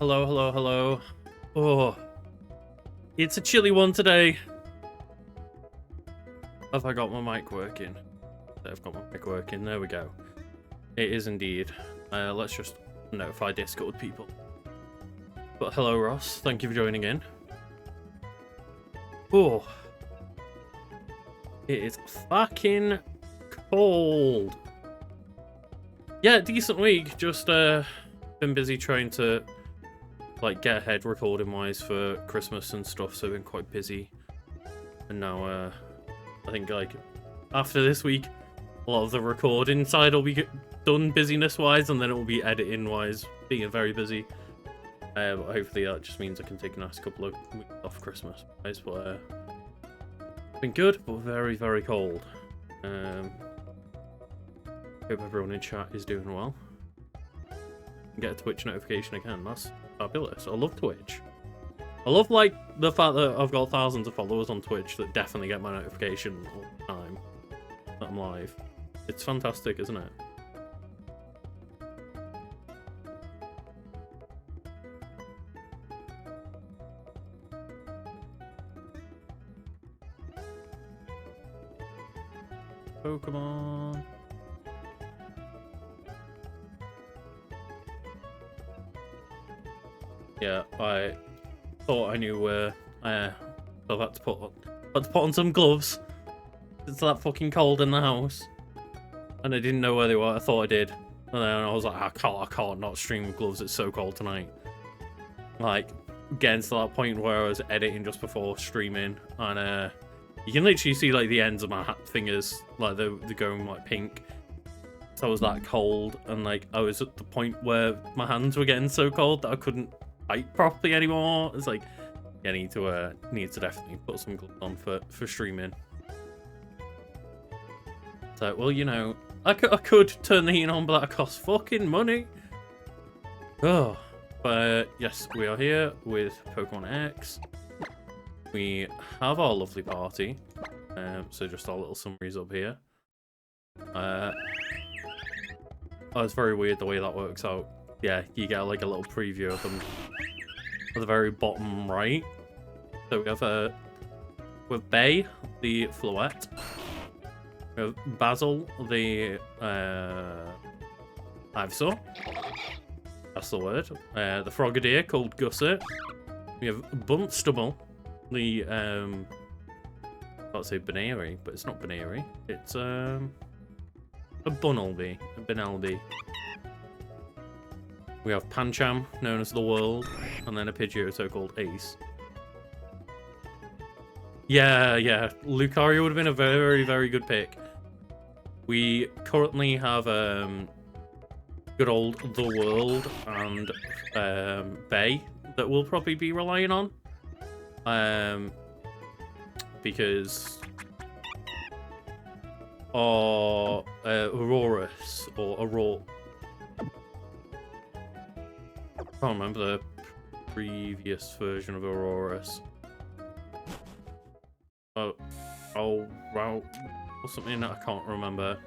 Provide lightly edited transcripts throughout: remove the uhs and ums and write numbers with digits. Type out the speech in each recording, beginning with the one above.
Hello, hello, hello. Oh, it's a chilly one today. Have I got my mic working? I've got my mic working. There we go. It is indeed. Let's just notify Discord people. But hello, Ross. Thank you for joining in. Oh, it is fucking cold. Yeah, decent week. Just been busy trying to like get ahead recording wise for Christmas and stuff, so I've been quite busy. And now I think like after this week a lot of the recording side will be done busyness wise, and then it will be editing wise being very busy. But hopefully that just means I can take a nice couple of weeks off Christmas guys. But been good, but very, very cold. Hope everyone in chat is doing well. Get a Twitch notification again. That's fabulous. I love Twitch. I love like the fact that I've got thousands of followers on Twitch that definitely get my notification all the time that I'm live. It's fantastic, isn't it? Pokémon. Yeah, I thought I knew where. So I've had to put on some gloves. It's that fucking cold in the house, and I didn't know where they were. I thought I did, and then I was like, I can't not stream with gloves. It's so cold tonight. Like getting to that point where I was editing just before streaming, and you can literally see like the ends of my fingers, like they're going like pink. So I was that cold, and like I was at the point where my hands were getting so cold that I couldn't type properly anymore. It's like, yeah, I need to definitely put some gloves on for streaming. So, well, you know, I could turn the heat on, but that costs fucking money. Oh, but yes, we are here with Pokemon X. We have our lovely party. So just our little summaries up here. Oh, it's very weird the way that works out. Yeah, you get like a little preview of them at the very bottom right. So we have with Bay, the Floette. We have Basil, the Ivysaur. That's the word. The Frogadier called Gusset. We have Buntstubble, the I'd say Baneri, but it's not Baneri. It's a Bunnelby, a Benelby. We have Pancham, known as the World, and then a Pidgeotto called Ace. Yeah, Lucario would have been a very, very good pick. We currently have good old The World and Bay that we'll probably be relying on. Because Aurorus or Aurora. I can't remember the previous version of Aurorus. Oh, wow, or something that I can't remember.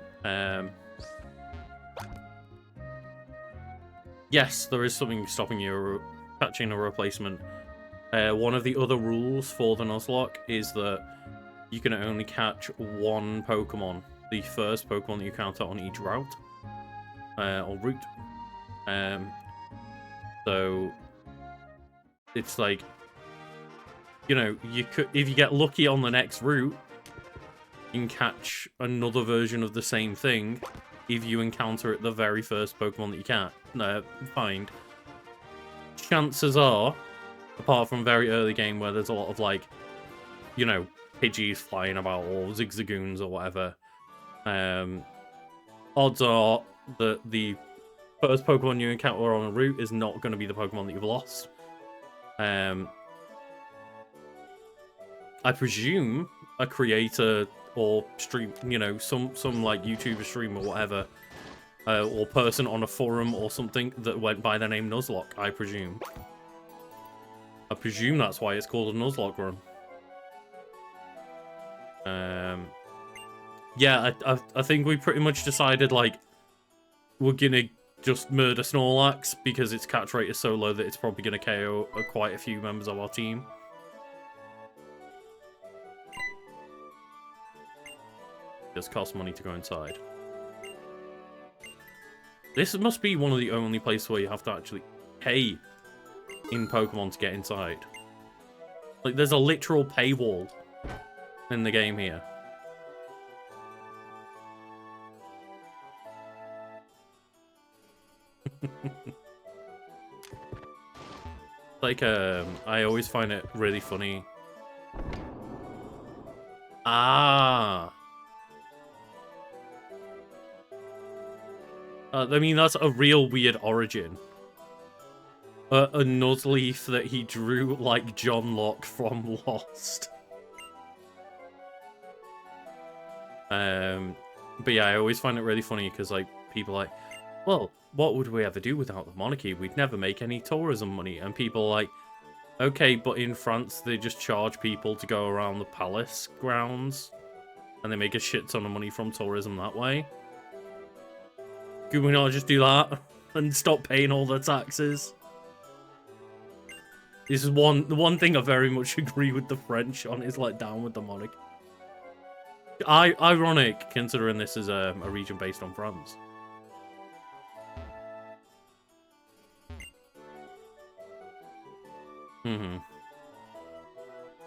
Yes, there is something stopping you catching a replacement. One of the other rules for the Nuzlocke is that you can only catch one Pokemon, the first Pokemon that you encounter on each route or route. So it's like, you know, you could, if you get lucky on the next route, you can catch another version of the same thing if you encounter it the very first Pokemon that you can't find. Chances are, apart from very early game where there's a lot of like, you know, Pidgeys flying about or Zigzagoons or whatever, odds are that the first Pokemon you encounter on a route is not going to be the Pokemon that you've lost. I presume a creator or stream, you know, some like YouTuber stream or whatever, or person on a forum or something that went by the name Nuzlocke. I presume that's why it's called a Nuzlocke run. Yeah, I think we pretty much decided like we're gonna just murder Snorlax because its catch rate is so low that it's probably going to KO quite a few members of our team. It does cost money to go inside. This must be one of the only places where you have to actually pay in Pokemon to get inside. Like, there's a literal paywall in the game here. Like, I always find it really funny. Ah. I mean, that's a real weird origin. A Nuzleaf that he drew like John Locke from Lost. But yeah, I always find it really funny because, like, people are like, well, what would we ever do without the monarchy? We'd never make any tourism money. And people are like, okay, but in France, they just charge people to go around the palace grounds. And they make a shit ton of money from tourism that way. Could we not just do that and stop paying all the taxes? This is the one thing I very much agree with the French on, is like down with the monarchy. Ironic, considering this is a region based on France.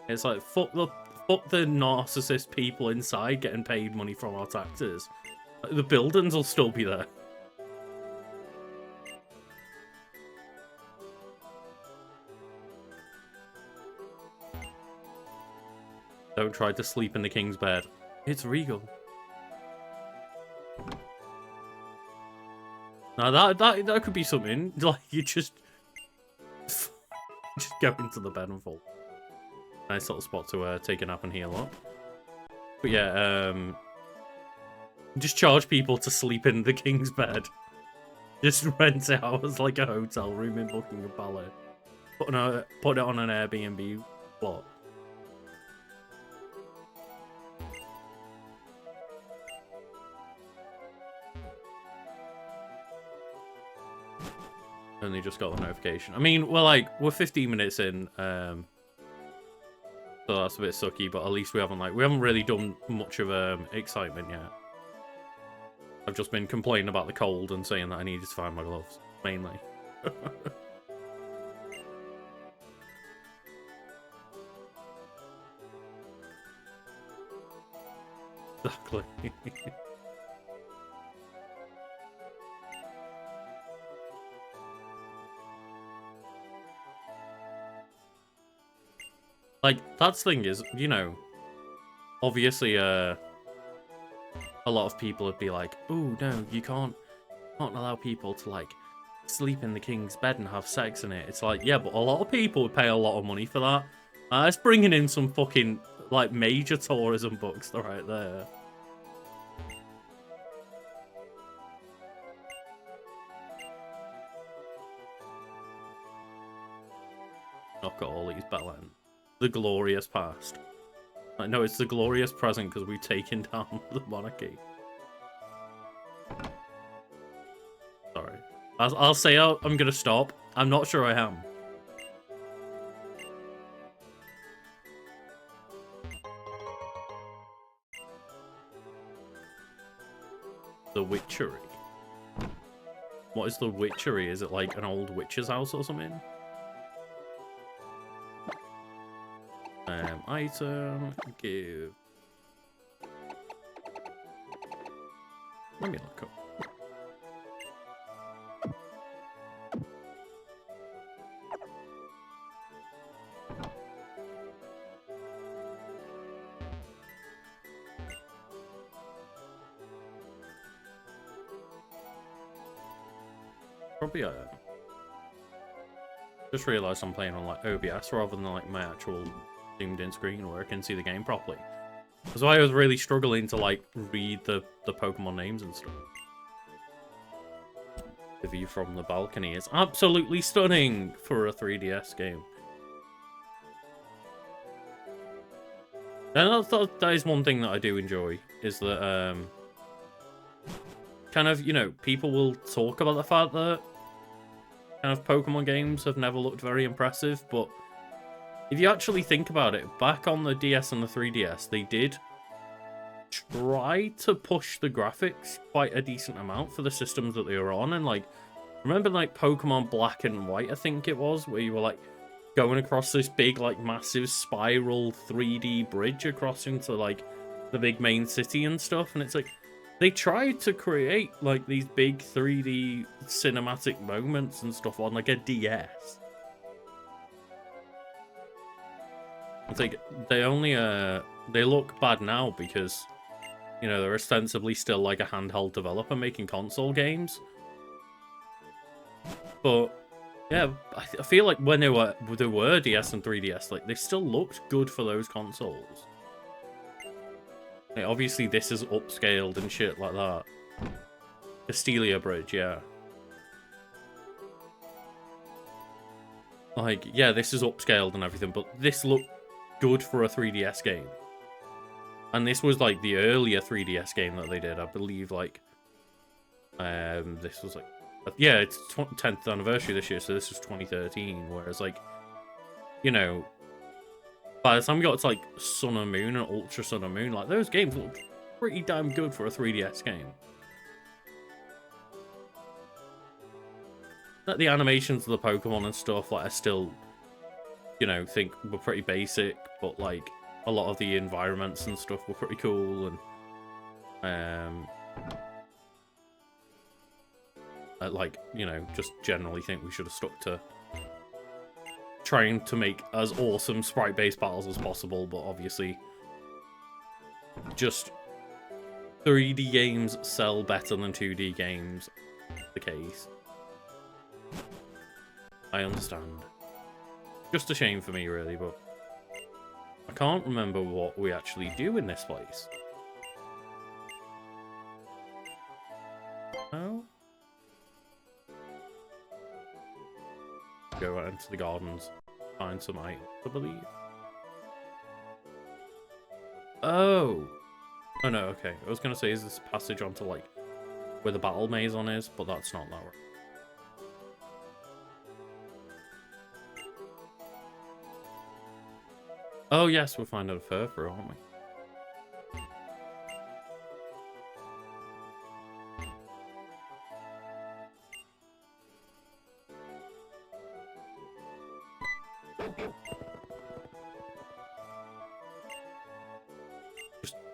It's like, fuck the narcissist people inside getting paid money from our taxes. The buildings will still be there. Don't try to sleep in the king's bed. It's regal. Now that could be something. Like, you just go into the bed and fall. Nice little spot to take a nap and heal up. But yeah, just charge people to sleep in the king's bed. Just rent it out as like a hotel room in Buckingham Palace. Put it on an Airbnb plot. Only just got the notification. I mean, we're 15 minutes in, so that's a bit sucky. But at least we haven't really done much of excitement yet. I've just been complaining about the cold and saying that I needed to find my gloves, mainly. Exactly. Like, that's the thing is, you know, obviously, a lot of people would be like, oh, no, you can't allow people to, like, sleep in the king's bed and have sex in it. It's like, yeah, but a lot of people would pay a lot of money for that. It's bringing in some fucking, like, major tourism books right there. I've got all these battlelands. The glorious past. Like, no, it's the glorious present because we've taken down the monarchy. Sorry. I'll say I'm gonna stop. I'm not sure I am. The witchery. What is the witchery? Is it like an old witch's house or something? Item, give. Let me look up. Probably just realised I'm playing on like OBS rather than like my actual zoomed in screen where I can see the game properly. That's why I was really struggling to like read the Pokemon names and stuff. The view from the balcony is absolutely stunning for a 3DS game. And that is one thing that I do enjoy, is that kind of, you know, people will talk about the fact that kind of Pokemon games have never looked very impressive, but if you actually think about it, back on the DS and the 3DS, they did try to push the graphics quite a decent amount for the systems that they were on, and like, remember like Pokemon Black and White, I think it was, where you were like going across this big like massive spiral 3D bridge across into like the big main city and stuff, and it's like they tried to create like these big 3D cinematic moments and stuff on like a DS. It's like they only they look bad now because, you know, they're ostensibly still like a handheld developer making console games. But yeah, I feel like when they were DS and 3DS, like they still looked good for those consoles. Like, obviously this is upscaled and shit like that. Castelia Bridge, yeah. Like, yeah, this is upscaled and everything, but this looked good for a 3DS game. And this was like the earlier 3DS game that they did, I believe. Like, this was like, yeah, it's 10th anniversary this year, so this was 2013. Whereas, like, you know, by the time we got to like Sun and Moon and Ultra Sun and Moon, like those games looked pretty damn good for a 3DS game. Like the animations of the Pokemon and stuff, like I still, you know, think were pretty basic, but like a lot of the environments and stuff were pretty cool, and I, like, you know, just generally think we should have stuck to trying to make as awesome sprite-based battles as possible, but obviously just 3D games sell better than 2D games. The case. I understand. Just a shame for me, really, but I can't remember what we actually do in this place. Oh? Go out into the gardens, find some items, I believe. Oh! Oh no, okay. I was gonna say, is this passage onto, like, where the battle maze on is, but that's not that right. Oh yes, we'll find out a further, aren't we?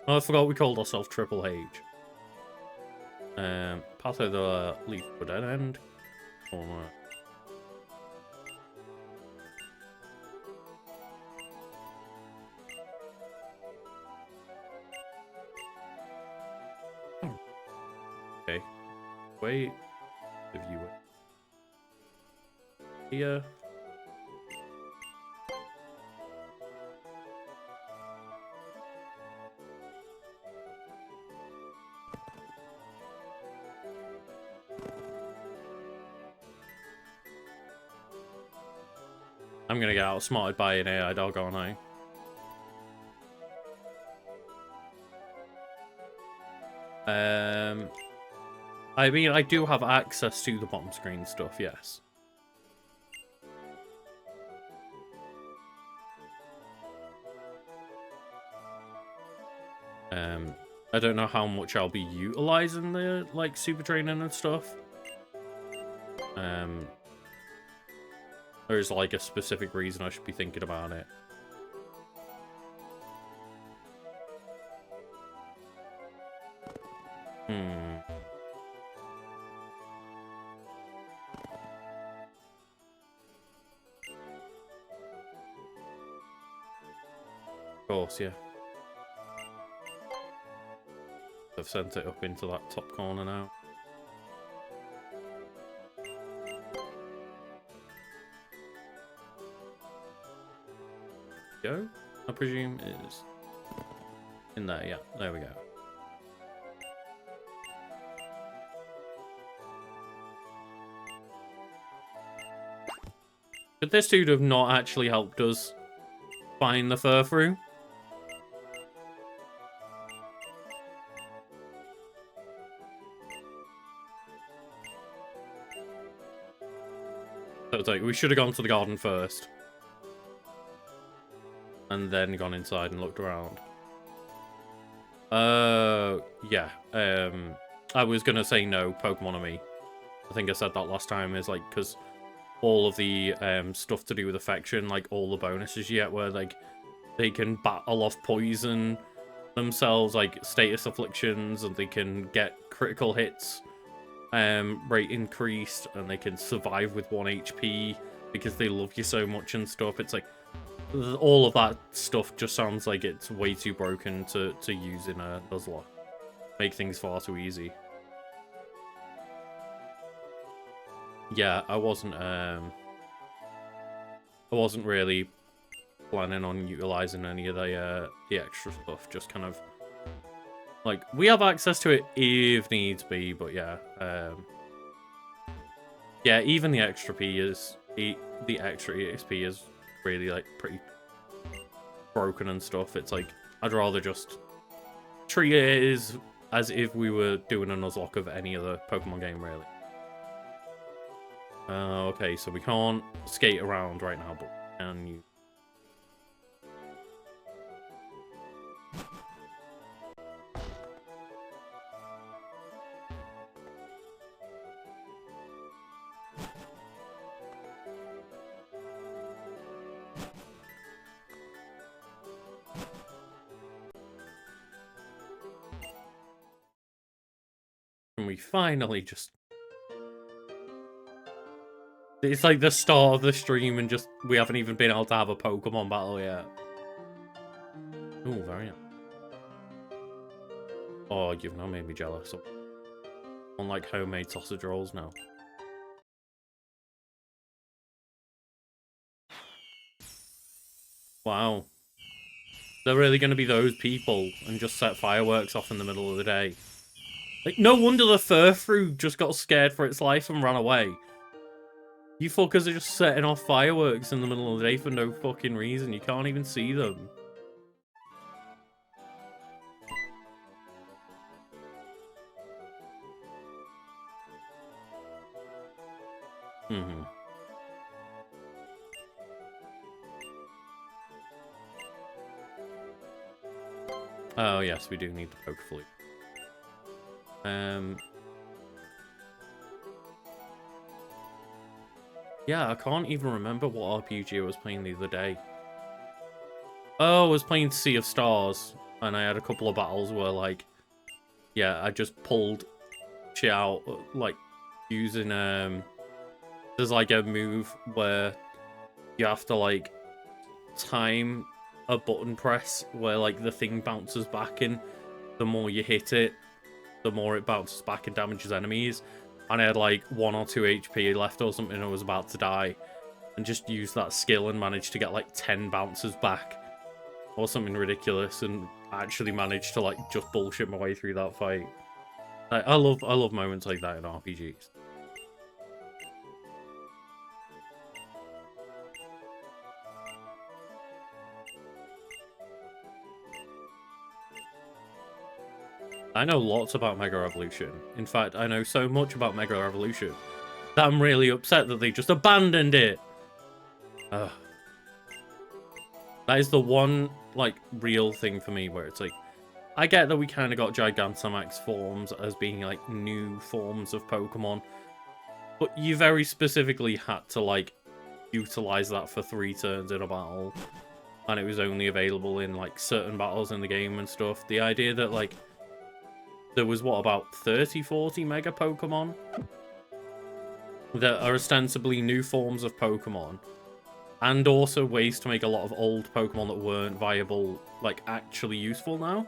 Oh, I forgot we called ourselves Triple H. Path of the leaf for dead end. Corner. Okay. Wait. The viewer. Here. I'm gonna get outsmarted by an AI dog, aren't I? I mean, I do have access to the bottom screen stuff, yes. I don't know how much I'll be utilizing the, like, super training and stuff. There's, like, a specific reason I should be thinking about it. Of course, yeah. I've sent it up into that top corner now. Go, I presume is in there. Yeah, there we go. Could this dude have not actually helped us find the Furfrou? it's like, we should have gone to the garden first. And then gone inside and looked around. Yeah. I was gonna say no, Pokemon and me. I think I said that last time, is like, because all of the stuff to do with affection, like all the bonuses you get where like they can battle off poison themselves, like status afflictions, and they can get critical hits rate increased, and they can survive with 1 HP because they love you so much and stuff. It's like all of that stuff just sounds like it's way too broken to use in a Nuzlocke. Make things far too easy. Yeah, I wasn't really planning on utilizing any of the extra stuff. Just kind of like, we have access to it if needs be, but yeah, yeah, even the extra extra EXP is really like pretty broken and stuff. It's like, I'd rather just treat it as if we were doing a Nuzlocke of any other Pokemon game, really. Okay, so we can't skate around right now, but can you? And we finally just... It's like the start of the stream and just we haven't even been able to have a Pokemon battle yet. Oh, very nice. Oh, you've now made me jealous. On like homemade sausage rolls now. Wow. They're really going to be those people and just set fireworks off in the middle of the day. Like, no wonder the Furfrou just got scared for its life and ran away. You fuckers are just setting off fireworks in the middle of the day for no fucking reason. You can't even see them. Mm-hmm. Oh, yes, we do need the Poke Flute. Yeah, I can't even remember what RPG I was playing the other day. Oh, I was playing Sea of Stars, and I had a couple of battles where, like, yeah, I just pulled shit out, like, using, there's, like, a move where you have to, like, time a button press where, like, the thing bounces back, and the more you hit it, the more it bounces back and damages enemies. And I had, like, 1 or 2 HP left or something, and I was about to die. And just used that skill and managed to get, like, 10 bounces back. Or something ridiculous, and actually managed to, like, just bullshit my way through that fight. Like, I love moments like that in RPGs. I know lots about Mega Evolution. In fact, I know so much about Mega Evolution that I'm really upset that they just abandoned it. Ugh. That is the one, like, real thing for me where it's like, I get that we kind of got Gigantamax forms as being, like, new forms of Pokemon, but you very specifically had to, like, utilize that for 3 turns in a battle, and it was only available in, like, certain battles in the game and stuff. The idea that, like, there was, what, about 30, 40 Mega Pokemon that are ostensibly new forms of Pokemon, and also ways to make a lot of old Pokemon that weren't viable, like, actually useful now.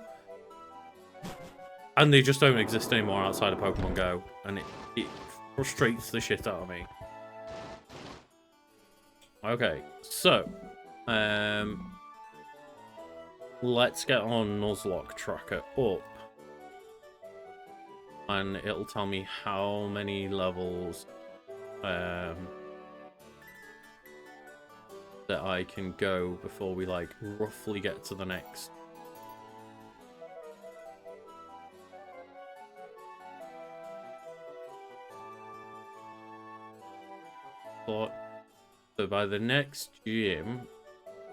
And they just don't exist anymore outside of Pokemon Go, and it frustrates the shit out of me. Okay, so, let's get on Nuzlocke tracker up. And it'll tell me how many levels that I can go before we, like, roughly get to the next. But So by the next gym,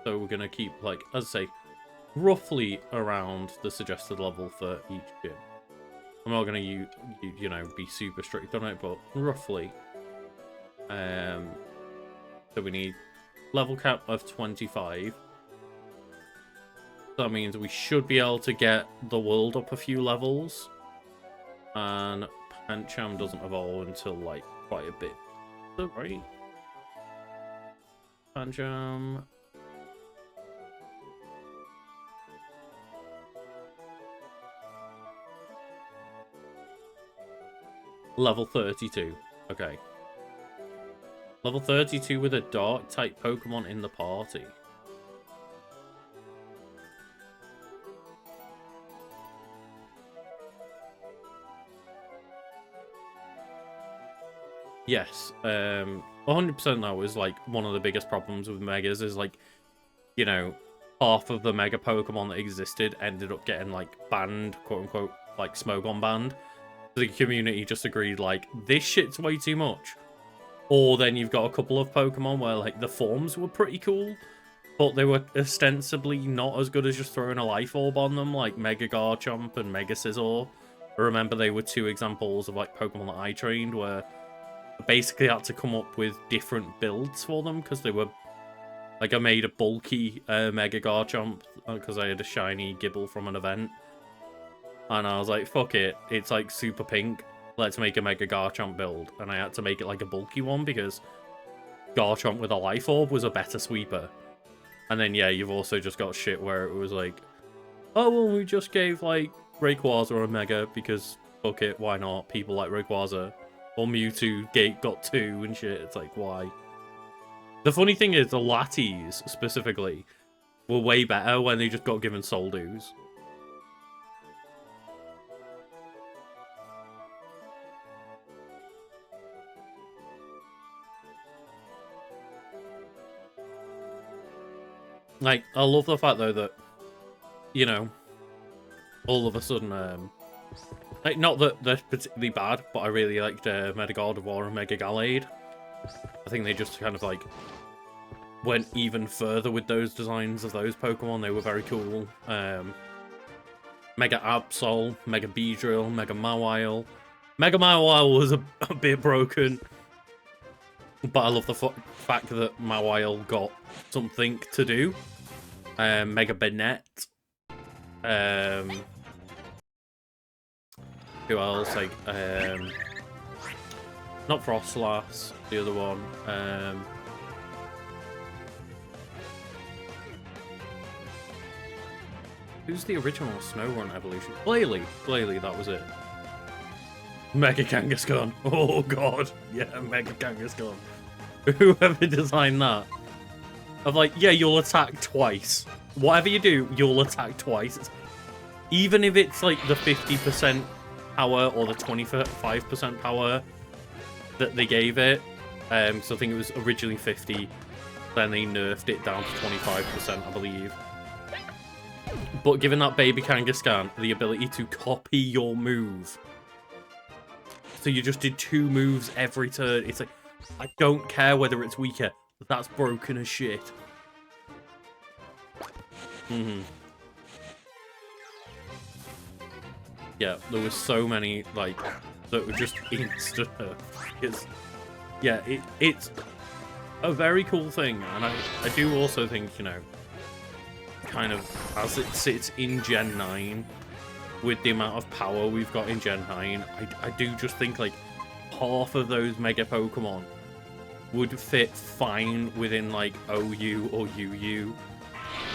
so we're gonna keep, like, as I say, roughly around the suggested level for each gym. I'm not gonna you know, be super strict on it, but roughly. So we need level cap of 25. That means we should be able to get the world up a few levels. And Pancham doesn't evolve until, like, quite a bit. So, right? Pancham. Level 32. Okay. Level 32 with a dark type Pokemon in the party. Yes, 100% that was, like, one of the biggest problems with Megas is, like, you know, half of the Mega Pokemon that existed ended up getting, like, banned, quote-unquote, like, Smogon banned. The community just agreed, like, this shit's way too much. Or then you've got a couple of Pokemon where, like, the forms were pretty cool, but they were ostensibly not as good as just throwing a Life Orb on them, like Mega Garchomp and Mega Scizor. I remember they were two examples of, like, Pokemon that I trained where I basically had to come up with different builds for them because they were, like, I made a bulky Mega Garchomp because I had a shiny Gibble from an event. And I was like, fuck it, it's, like, super pink. Let's make a Mega Garchomp build. And I had to make it, like, a bulky one because Garchomp with a Life Orb was a better sweeper. And then, yeah, you've also just got shit where it was like, oh, well, we just gave, like, Rayquaza a Mega because, fuck it, why not? People like Rayquaza. Or Mewtwo got 2 and shit. It's like, why? The funny thing is, the Latties, specifically, were way better when they just got given Soul Dews. Like, I love the fact, though, that, you know, all of a sudden, like, not that they're particularly bad, but I really liked Mega Gardevoir and Mega Gallade. I think they just kind of, like, went even further with those designs of those Pokemon. They were very cool. Mega Absol, Mega Beedrill, Mega Mawile. Mega Mawile was a bit broken, but I love the fact that Mawile got something to do. Mega Banette. Who else? Like, not Frostlass, the other one. Who's the original Snowrun evolution? Glalie, that was it. Mega Kangaskhan. Oh god, yeah, Mega Kangaskhan. Whoever designed that. Of like, yeah, you'll attack twice. Whatever you do, you'll attack twice. Even if it's like the 50% power or the 25% power that they gave it. So I think it was originally 50, then they nerfed it down to 25%, I believe. But given that baby Kangaskhan the ability to copy your move, so you just did 2 moves every turn. It's like, I don't care whether it's weaker. That's broken as shit. Yeah, there was so many, like, that were just instant. Yeah, it's a very cool thing, and I do also think, you know, kind of, as it sits in Gen 9, with the amount of power we've got in Gen 9, I do just think, like, half of those Mega Pokemon would fit fine within, like, OU or UU.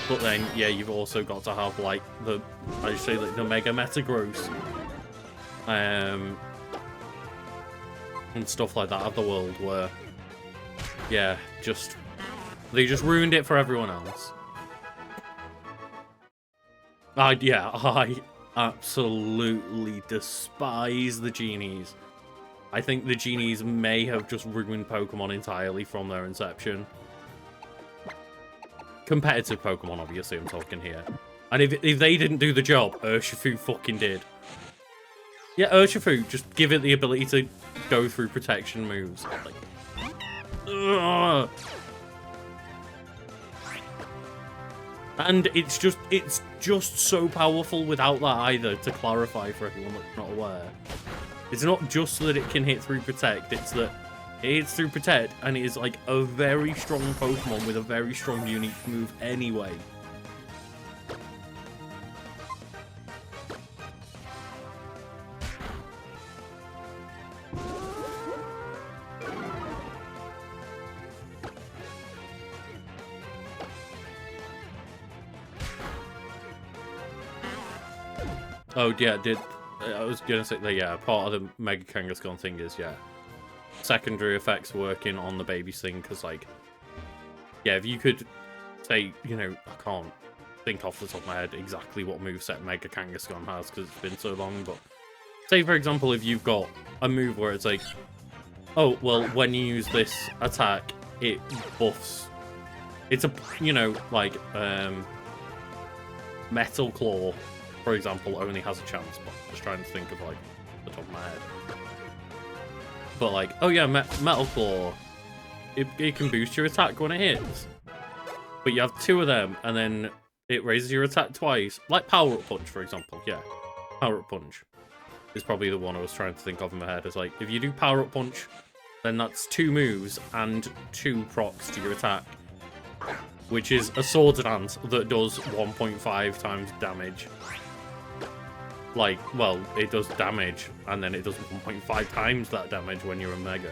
But then, yeah, you've also got to have, like, I should say, like, the Mega Metagross. And stuff like that of the world where, yeah, they just ruined it for everyone else. I absolutely despise the genies. I think the genies may have just ruined Pokemon entirely from their inception. Competitive Pokemon, obviously, I'm talking here. And if they didn't do the job, Urshifu fucking did. Yeah, Urshifu, just give it the ability to go through protection moves. Like, And it's just so powerful without that either, to clarify for everyone that's not aware. It's not just that it can hit through Protect, it's that it hits through Protect, and it is like a very strong Pokemon with a very strong unique move anyway. Oh yeah, I was gonna say that, yeah, part of the Mega Kangaskhan thing is, yeah, secondary effects working on the baby's thing, because, like, yeah, if you could say, you know, I can't think off the top of my head exactly what moveset Mega Kangaskhan has, because it's been so long, but say, for example, if you've got a move where it's like, oh, well, when you use this attack, it buffs, it's a, you know, like, Metal Claw, for example, only has a chance, but I'm just trying to think of, like, the top of my head. But, like, oh yeah, Metal Claw, it can boost your attack when it hits. But you have 2 of them, and then it raises your attack twice. Like Power Up Punch, for example, yeah. Power Up Punch is probably the one I was trying to think of in my head. It's like, if you do Power Up Punch, then that's 2 moves and 2 procs to your attack. Which is a Swords Dance that does 1.5 times damage. Like, well, it does damage, and then it does 1.5 times that damage when you're a Mega.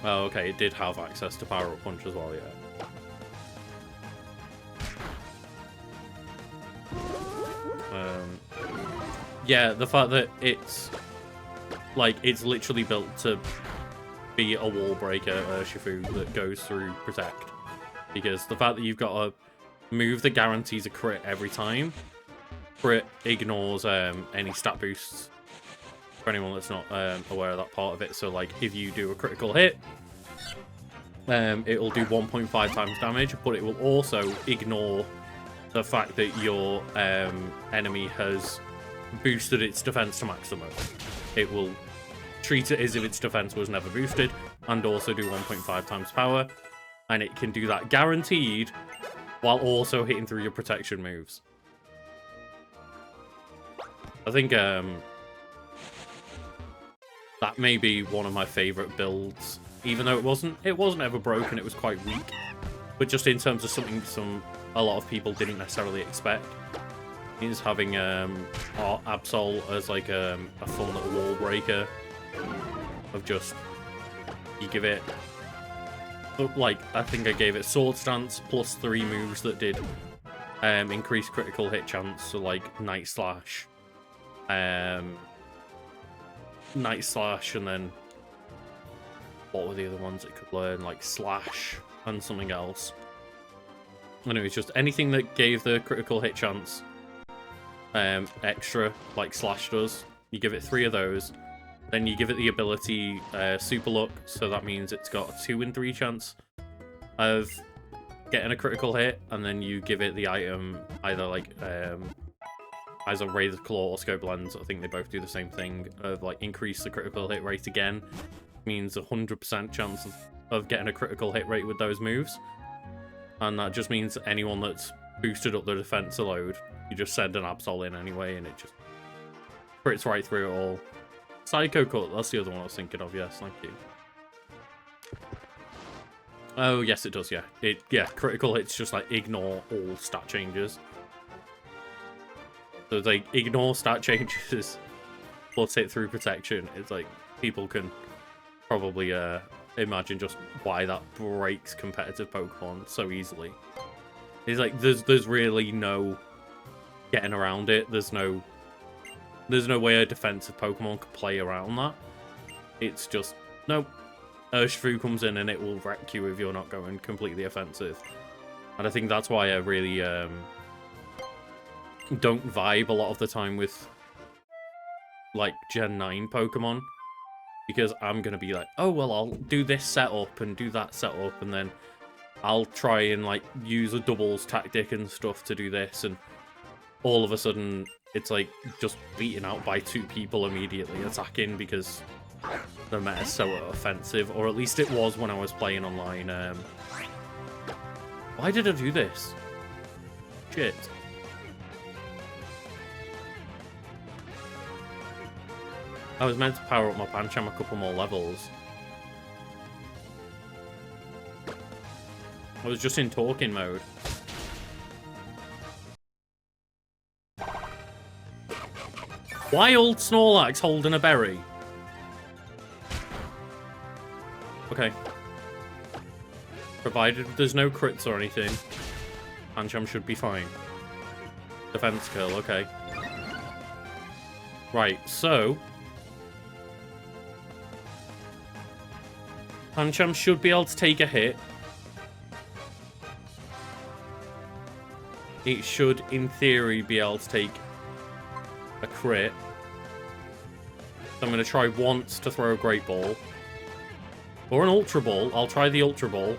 Oh, okay, it did have access to Power Up Punch as well, yeah. Yeah, the fact that it's, like, it's literally built to be a wall breaker, Urshifu, that goes through Protect. Because the fact that you've got a move that guarantees a crit every time, crit ignores any stat boosts, for anyone that's not aware of that part of it. So, like, if you do a critical hit, it will do 1.5 times damage, but it will also ignore the fact that your enemy has boosted its defense to maximum. It will treat it as if its defense was never boosted, and also do 1.5 times power, and it can do that guaranteed while also hitting through your protection moves. I think that may be one of my favorite builds, even though it wasn't ever broken. It was quite weak, but just in terms of something a lot of people didn't necessarily expect, is having Absol as like a fun little wall breaker of just, you give it, like, I think I gave it Sword Stance plus 3 moves that did increase critical hit chance, so like Night Slash, and then what were the other ones it could learn, like Slash and something else. Anyway, it's just anything that gave the critical hit chance extra, like Slash does. You give it 3 of those. Then you give it the ability Super Luck, so that means it's got a 2 in 3 chance of getting a critical hit, and then you give it the item either like either Razor Claw or Scope Lens. I think they both do the same thing of like increase the critical hit rate again. Means 100% chance of getting a critical hit rate with those moves, and that just means anyone that's boosted up their defense a load, you just send an Absol in anyway, and it just crits right through it all. Psycho Cut, that's the other one I was thinking of, yes, thank you. Oh, yes, it does, yeah. Critical hits just, like, ignore all stat changes. So, they ignore stat changes, plus hit through protection. It's like, people can probably imagine just why that breaks competitive Pokemon so easily. It's like, there's really no getting around it. There's no way a defensive Pokemon could play around that. It's just, nope. Urshifu comes in and it will wreck you if you're not going completely offensive. And I think that's why I really don't vibe a lot of the time with, like, Gen 9 Pokemon. Because I'm going to be like, oh, well, I'll do this setup and do that setup, and then I'll try and, like, use a doubles tactic and stuff to do this, and all of a sudden it's like just beaten out by 2 people immediately attacking because The meta's so offensive, or at least it was when I was playing online. Why did I do this? Shit. I was meant to power up my Pancham a couple more levels. I was just in talking mode. Why old Snorlax holding a berry? Okay. Provided there's no crits or anything, Pancham should be fine. Defense kill, okay. Right, so... Pancham should be able to take a hit. It should, in theory, be able to take a crit. So I'm going to try once to throw a Great Ball. Or an Ultra Ball. I'll try the Ultra Ball.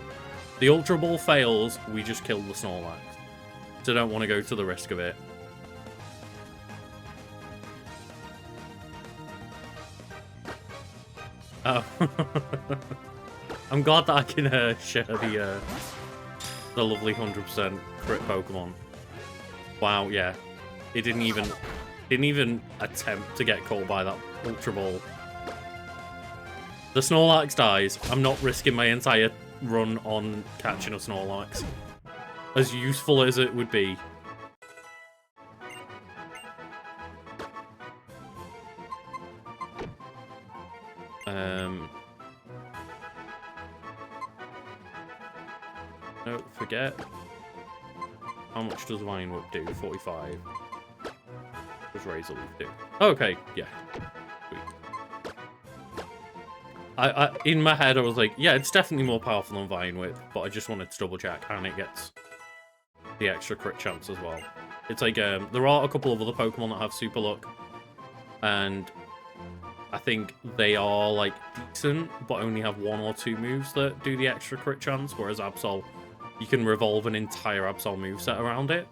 The Ultra Ball fails, we just kill the Snorlax. So I don't want to go to the risk of it. Oh. I'm glad that I can share the lovely 100% crit Pokemon. Wow, yeah. It didn't even attempt to get caught by that Ultra Ball. The Snorlax dies. I'm not risking my entire run on catching a Snorlax. As useful as it would be. No, forget. How much does Vine Whip do? 45. What does Razor Leaf do? Okay, yeah. Sweet. In my head, I was like, yeah, it's definitely more powerful than Vine Whip, but I just wanted to double check, and it gets the extra crit chance as well. It's like, there are a couple of other Pokemon that have Super Luck, and I think they are, like, decent, but only have 1 or 2 moves that do the extra crit chance, whereas Absol, you can revolve an entire Absol moveset around it.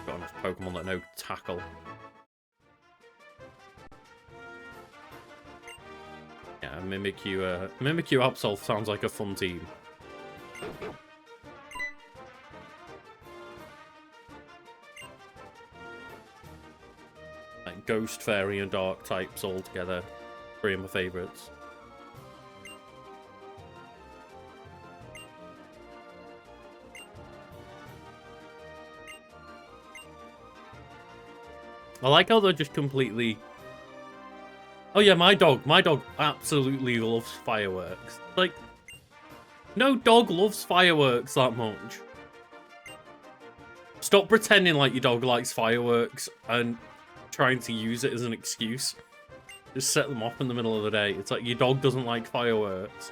Got enough Pokemon that know Tackle. Yeah, Mimikyu Absol sounds like a fun team. Like Ghost, Fairy, and Dark types all together. 3 of my favourites. I like how they're just completely... Oh yeah, my dog absolutely loves fireworks. Like, no dog loves fireworks that much. Stop pretending like your dog likes fireworks and trying to use it as an excuse. Just set them off in the middle of the day. It's like your dog doesn't like fireworks.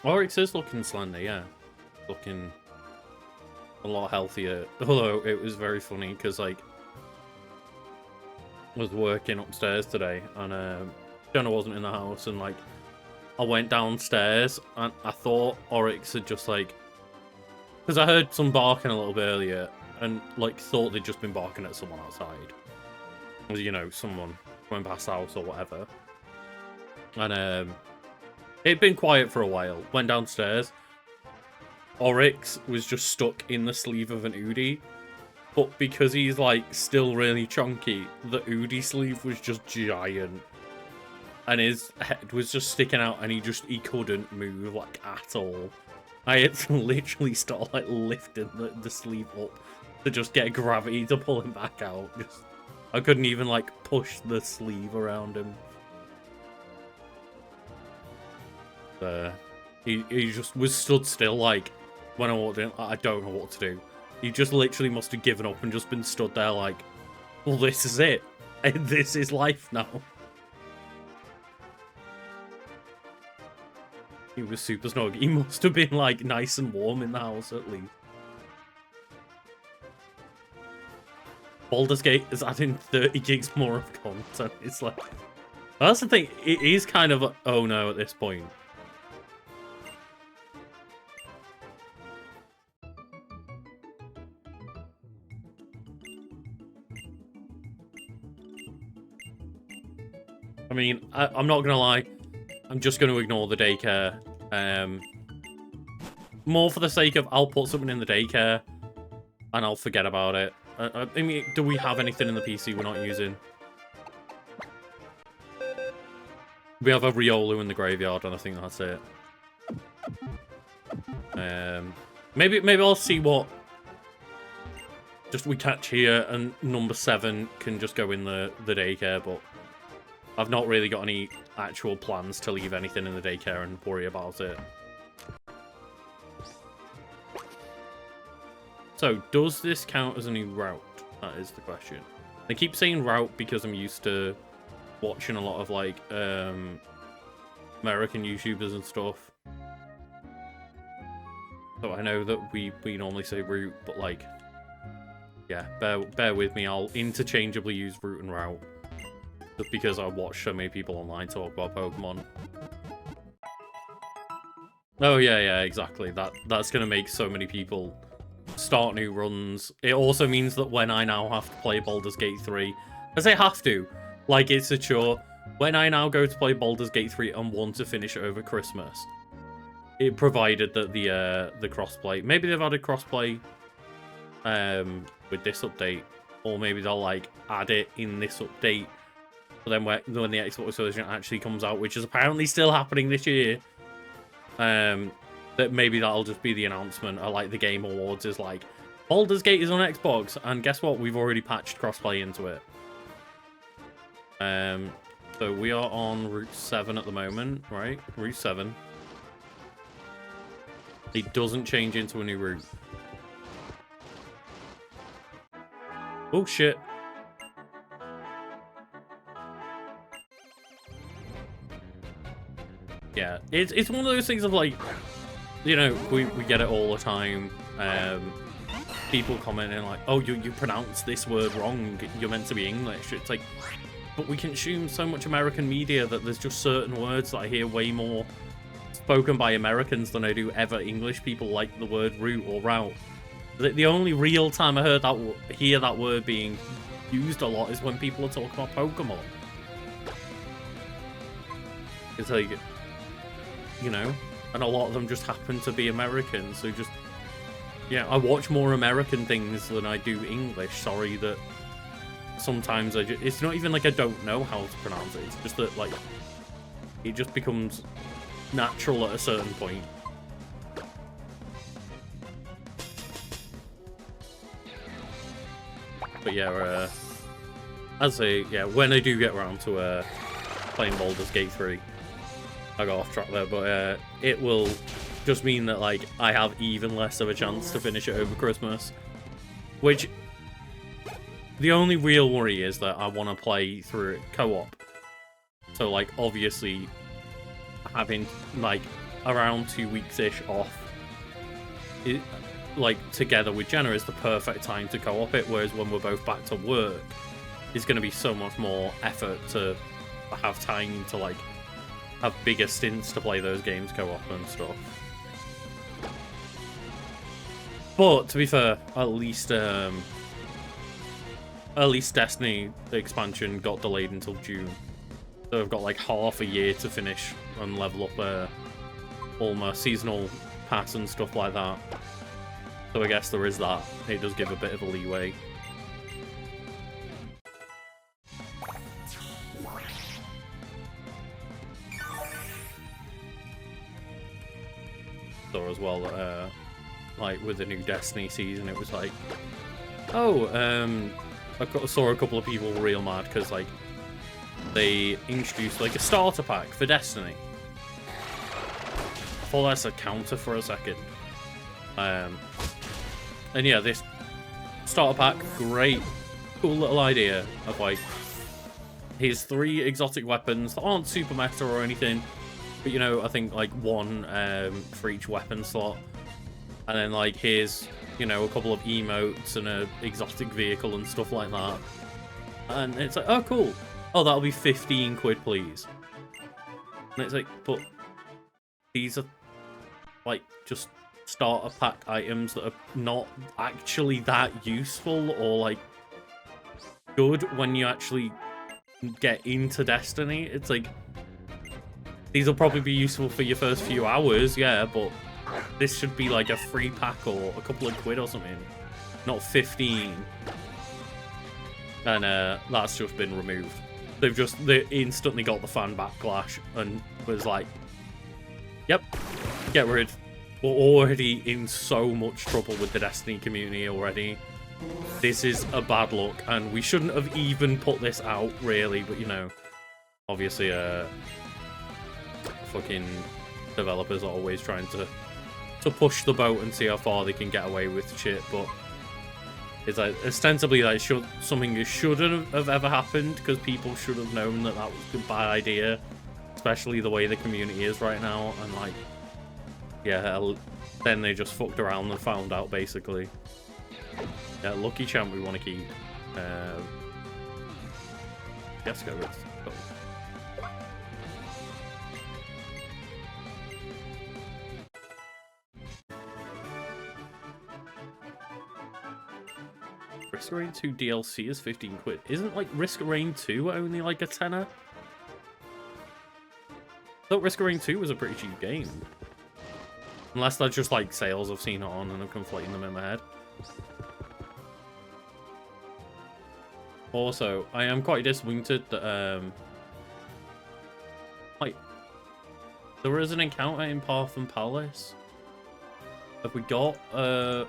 Oryx is looking slender, yeah. Looking a lot healthier. Although it was very funny because, like, I was working upstairs today and Jonah wasn't in the house, and like I went downstairs and I thought Oryx had just like, because I heard some barking a little bit earlier and like thought they'd just been barking at someone outside. You know, someone going past the house or whatever. And it'd been quiet for a while. Went downstairs. Oryx was just stuck in the sleeve of an Udi. But because he's, like, still really chunky, the Udi sleeve was just giant. And his head was just sticking out, and he couldn't move, like, at all. I had to literally start, like, lifting the sleeve up to just get gravity to pull him back out. I couldn't even, like, push the sleeve around him. He just was stood still, like, when I walked in, I don't know what to do. He just literally must have given up and just been stood there like, well, this is it. And this is life now. He was super snug. He must have been, like, nice and warm in the house, at least. Baldur's Gate is adding 30 gigs more of content. It's like, That's the thing. It is kind of oh no at this point. I mean, I'm not gonna lie. I'm just gonna ignore the daycare. More for the sake of I'll put something in the daycare and I'll forget about it. I mean, do we have anything in the PC we're not using? We have a Riolu in the graveyard, and I think that's it. Maybe I'll see what just we catch here, and number 7 can just go in the daycare, but I've not really got any actual plans to leave anything in the daycare and worry about it. So, does this count as a new route? That is the question. I keep saying route because I'm used to watching a lot of, like, American YouTubers and stuff. So I know that we normally say route, but, like, yeah, bear with me. I'll interchangeably use route and route. Just because I watch so many people online talk about Pokemon. Oh, yeah, exactly. That's going to make so many people start new runs. It also means that when I now have to play Baldur's Gate 3, I say have to, like it's a chore. When I now go to play Baldur's Gate 3 and want to finish it over Christmas, it provided that the crossplay, maybe they've added crossplay with this update, or maybe they'll like add it in this update. But then when the Xbox version actually comes out, which is apparently still happening this year, that maybe that'll just be the announcement. Or like the Game Awards is like, Baldur's Gate is on Xbox, and guess what? We've already patched crossplay into it. So we are on Route 7 at the moment, right? Route 7. It doesn't change into a new route. Oh shit. Yeah, it's one of those things of like, you know, we get it all the time. People commenting like, oh, you pronounce this word wrong, you're meant to be English. It's like, but we consume so much American media that there's just certain words that I hear way more spoken by Americans than I do ever English people, like the word route or route. The only real time I hear that word being used a lot is when people are talking about Pokemon. It's like, you know, and a lot of them just happen to be American, so just, yeah, I watch more American things than I do English. Sorry that sometimes it's not even like I don't know how to pronounce it, it's just that, like, it just becomes natural at a certain point. But yeah, as when I do get around to playing Baldur's Gate 3, I got off track there, but it will just mean that like I have even less of a chance to finish it over Christmas. Which, the only real worry is that I want to play through it co-op. So like obviously having like around 2 weeks-ish off, like together with Jenna is the perfect time to co-op it, whereas when we're both back to work, it's going to be so much more effort to have time to like have bigger stints to play those games co-op and stuff. But to be fair, at least Destiny expansion got delayed until June, so I've got like half a year to finish and level up all my seasonal pass and stuff like that. So I guess there is that. It does give a bit of a leeway. So as well, like with the new Destiny season, it was like, oh, I saw a couple of people real mad because like they introduced like a starter pack for Destiny. I thought that's a counter for a second. And yeah, this starter pack, great, cool little idea of like, here's 3 exotic weapons that aren't super meta or anything, but you know, I think like 1 for each weapon slot, and then like here's, you know, a couple of emotes and a exotic vehicle and stuff like that, and it's like, oh cool, oh, that'll be 15 quid, please. And it's like, but these are like just starter pack items that are not actually that useful or like good when you actually get into Destiny. It's like, these will probably be useful for your first few hours, yeah, but this should be like a free pack or a couple of quid or something, not 15. And that's just been removed. They instantly got the fan backlash and was like, yep, get rid. We're already in so much trouble with the Destiny community already. This is a bad look, and we shouldn't have even put this out, really. But, you know, obviously, fucking developers are always trying to push the boat and see how far they can get away with shit. But it's like, ostensibly, like, something that shouldn't have ever happened, because people should have known that that was a bad idea, especially the way the community is right now. And, like, yeah, then they just fucked around and found out, basically. Yeah, Lucky Champ we want to keep. Let's go with. Risk of Rain 2 DLC is 15 quid. Isn't like Risk of Rain 2 only like a tenner? I thought Risk of Rain 2 was a pretty cheap game. Unless they're just like sales I've seen it on and I'm conflating them in my head. Also, I am quite disappointed that like there is an encounter in Partham Palace. Have we got a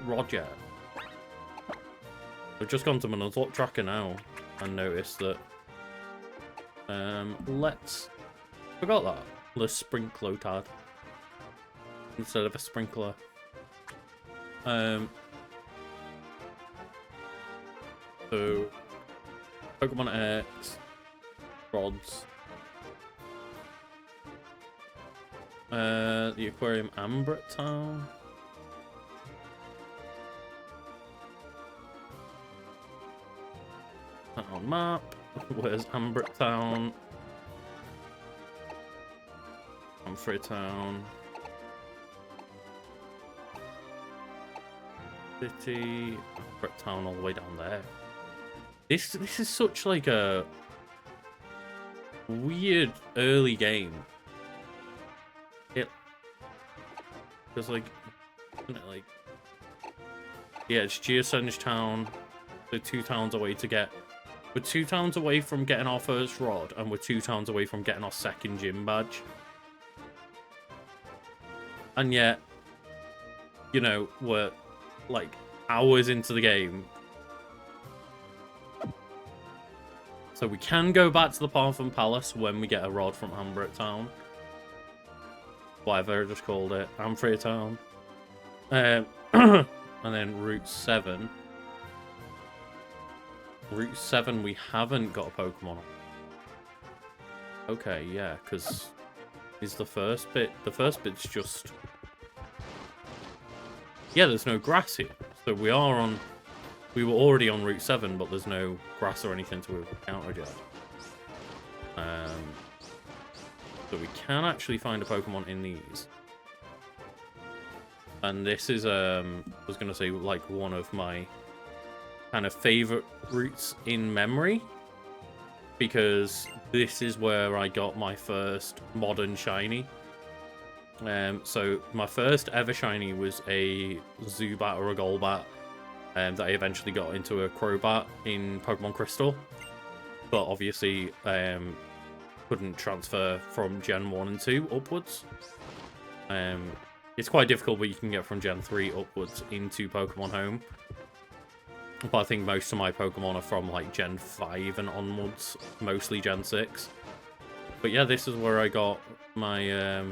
rod yet? I've just gone to my Nuzlocke tracker now and noticed that forgot that. The sprinkler tad instead of a sprinkler. So, Pokemon X, rods, the Aquarium Ambret Town, on map. Where's Ambret Town? Humphrey Town, City, Ambret Town, all the way down there. This is such like a weird early game. It was like, isn't it like, yeah, it's Geosenge Town. So 2 towns away to get. We're 2 towns away from getting our first rod, and we're 2 towns away from getting our second gym badge. And yet, you know, we're like hours into the game. So we can go back to the Partham Palace when we get a rod from Ambret Town. Whatever I just called it. Amphrey Town. And then Route 7. Route 7 we haven't got a Pokemon on. Okay, yeah, because is the first bit. The first bit's just... Yeah, there's no grass here. So we are on... We were already on Route 7, but there's no grass or anything to encounter yet. So we can actually find a Pokemon in these. And this is, I was going to say, like, one of my kind of favorite routes in memory. Because this is where I got my first modern shiny. So my first ever shiny was a Zubat or a Golbat. That I eventually got into a Crobat in Pokemon Crystal. But obviously, couldn't transfer from Gen 1 and 2 upwards. It's quite difficult, but you can get from Gen 3 upwards into Pokemon Home. But I think most of my Pokemon are from like Gen 5 and onwards, mostly Gen 6. But yeah, this is where I got my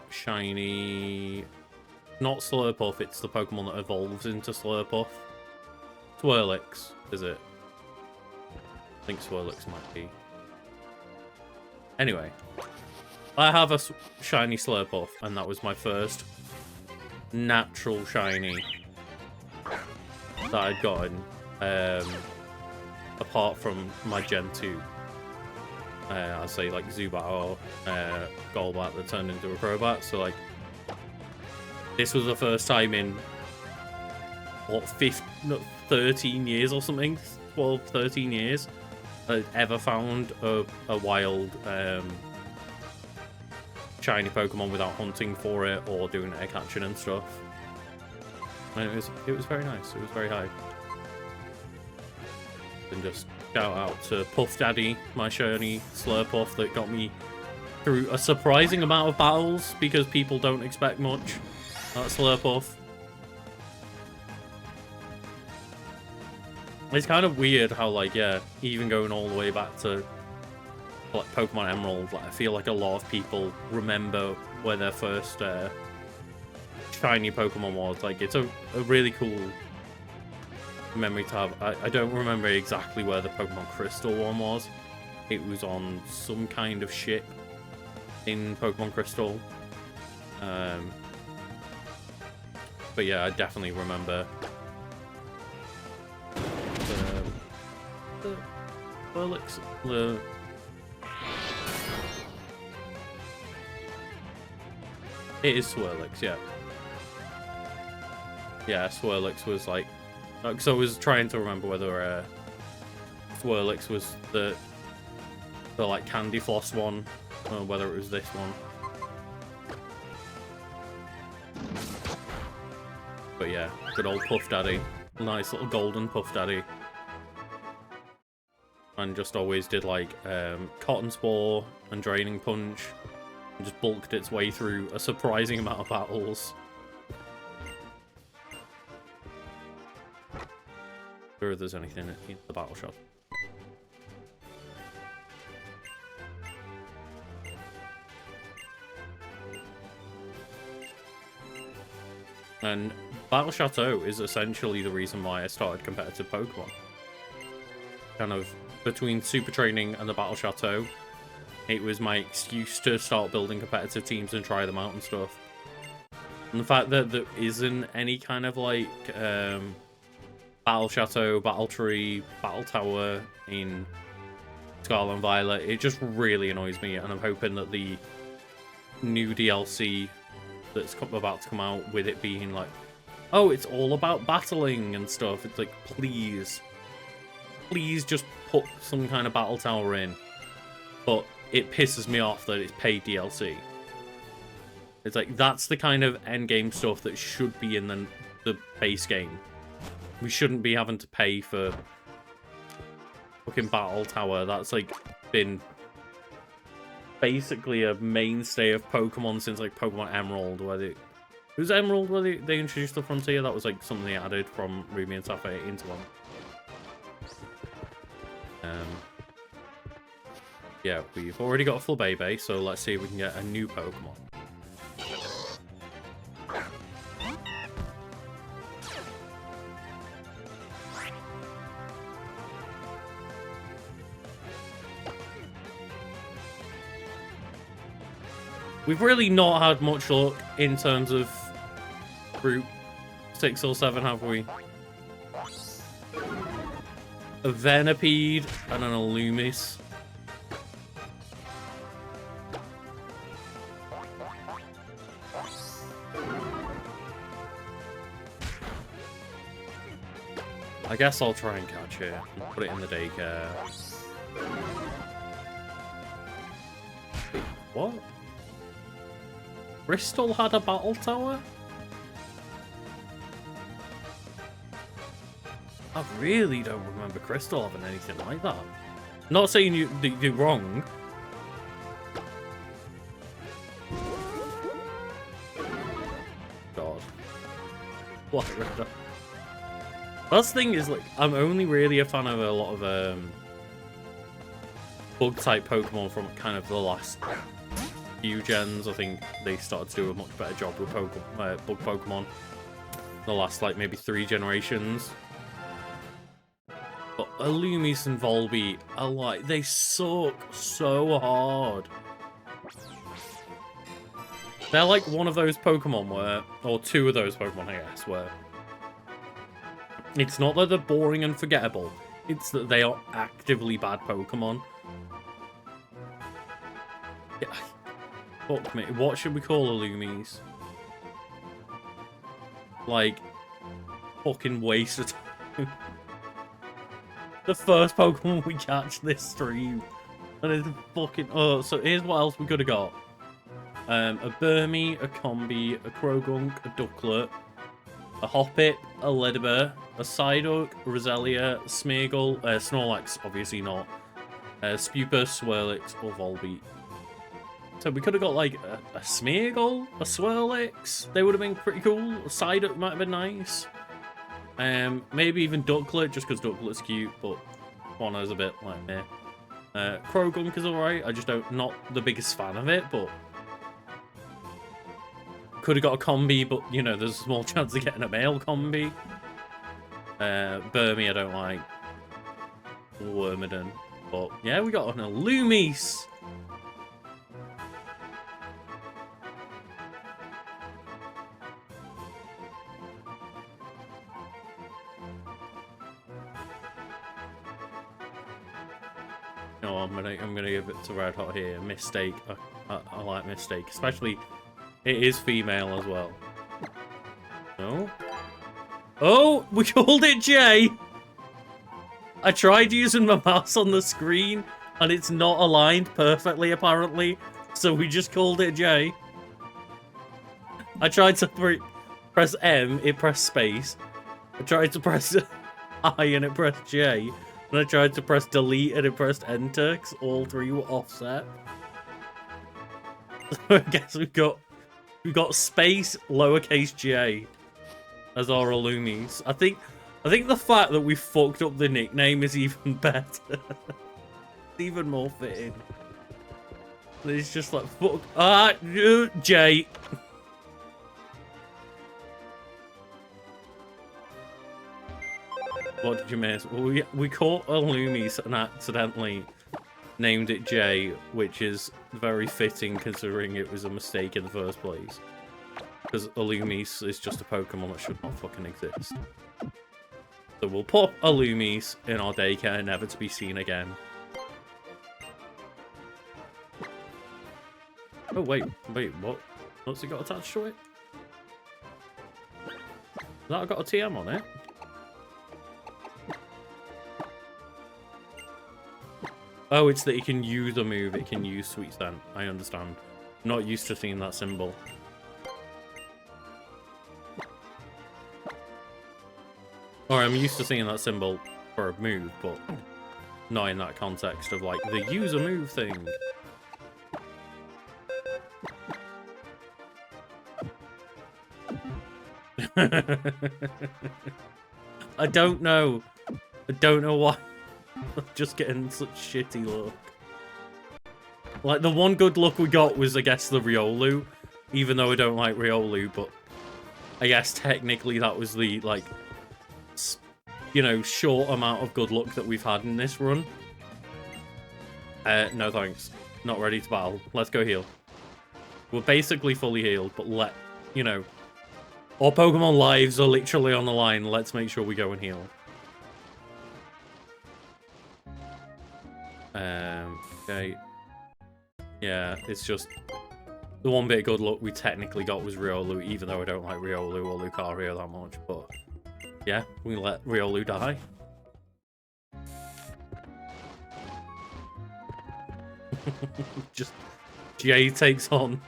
shiny... Not Slurpuff, it's the Pokemon that evolves into Slurpuff. Swirlix, is it? I think Swirlix might be. Anyway, I have a shiny Slurpuff, and that was my first natural shiny that I'd gotten. apart from my Gen 2. I'd say like Zubat or Golbat that turned into a Crobat. So like, this was the first time in what 13 years or something, 12, 13 years, I'd ever found a wild shiny Pokemon without hunting for it or doing air catching and stuff. And it was very nice. It was very hype. And just shout out to Puff Daddy, my shiny Slurpuff that got me through a surprising amount of battles because people don't expect much. That Slurpuff. It's kind of weird how, like, yeah, even going all the way back to like Pokemon Emerald, like, I feel like a lot of people remember where their first shiny Pokemon was. Like, it's a really cool memory to have. I don't remember exactly where the Pokemon Crystal one was. It was on some kind of ship in Pokemon Crystal. But yeah, I definitely remember the Elixir. It is Swirlix, yeah. Yeah, Swirlix was like... Because I was trying to remember whether Swirlix was the like Candy Floss one, or whether it was this one. But yeah, good old Puff Daddy. Nice little golden Puff Daddy. And just always did like Cotton Spore and Draining Punch. And just bulked its way through a surprising amount of battles. Sure if there's anything in the battle shop. And Battle Chateau is essentially the reason why I started competitive Pokemon. Kind of between Super Training and the Battle Chateau, it was my excuse to start building competitive teams and try them out and stuff. And the fact that there isn't any kind of like Battle Chateau, Battle Tree, Battle Tower in Scarlet and Violet, it just really annoys me, and I'm hoping that the new DLC that's about to come out with it being like, oh, it's all about battling and stuff. It's like, please just put some kind of Battle Tower in. But it pisses me off that it's paid DLC. It's like, that's the kind of endgame stuff that should be in the base game. We shouldn't be having to pay for fucking Battle Tower. That's like been basically a mainstay of Pokemon since like Pokemon Emerald, where it was Emerald where they introduced the Frontier. That was like something they added from Ruby and Sapphire into one. Yeah, we've already got a Flabébé, so let's see if we can get a new Pokemon. We've really not had much luck in terms of Group 6 or 7, have we? A Venipede and an Illumis. I guess I'll try and catch it and put it in the daycare. What? Bristol had a Battle Tower? I really don't remember Crystal having anything like that. Not saying you're wrong. God. What a ripper. That's the thing is, like, I'm only really a fan of a lot of bug-type Pokemon from kind of the last few gens. I think they started to do a much better job with bug Pokemon. The last, like, maybe 3 generations. But Illumis and Volbeat are like, they suck so hard. They're like one of those Pokemon where, or 2 of those Pokemon, I guess, where it's not that they're boring and forgettable. It's that they are actively bad Pokemon. Yeah. Fuck me. What should we call the Loomies? Like, fucking waste of time. The first Pokemon we catch this stream. And it's fucking... Oh, so here's what else we could have got. A Burmy, a Combi, a Krogunk, a Ducklet, a Hoppip, a Ledbear, a Psyduck, a Roselia, a Smeargle, Snorlax, obviously not, Spupus, Swirlix, or Volbeat. So we could have got like a Smeargle, a Swirlix. They would have been pretty cool. A Psyduck might have been nice. Maybe even Ducklet, just because Ducklet's cute, but Quano's a bit like meh. Krogunk is alright. I just not the biggest fan of it, but could have got a Combi, but you know, there's a small chance of getting a male Combi. Burmy I don't like. Wormadon. But yeah, we got an Loomies. No, I'm gonna give it to Red Hot here. Mistake. I like Mistake, especially it is female as well. No. Oh, we called it J. I tried using my mouse on the screen, and it's not aligned perfectly, apparently. So we just called it J. I tried to press M, it pressed space. I tried to press I, and it pressed J. And I tried to press delete, and it pressed enter, because all three were offset. So I guess we got space lowercase j as our Loomies. I think the fact that we fucked up the nickname is even better. It's even more fitting. It's just like fuck J. What did you miss? Well, we caught a Loomies and accidentally named it J, which is very fitting considering it was a mistake in the first place. Because a Loomies is just a Pokemon that should not fucking exist. So we'll pop a Loomies in our daycare, never to be seen again. Oh, wait, what? What's it got attached to it? Has that got a TM on it? Oh, it's that it can use a move, it can use Sweet Scent. I understand. Not used to seeing that symbol. Or I'm used to seeing that symbol for a move, but not in that context of, like, the use a move thing. I don't know. I don't know why. I'm just getting such shitty luck. Like, the one good luck we got was, I guess, the Riolu. Even though I don't like Riolu, but I guess technically that was the, like, you know, short amount of good luck that we've had in this run. No thanks. Not ready to battle. Let's go heal. We're basically fully healed, but you know, our Pokemon lives are literally on the line. Let's make sure we go and heal. Okay. Yeah, it's just the one bit of good luck we technically got was Riolu, even though I don't like Riolu or Lucario that much, but yeah, we let Riolu die. Just Jay takes on.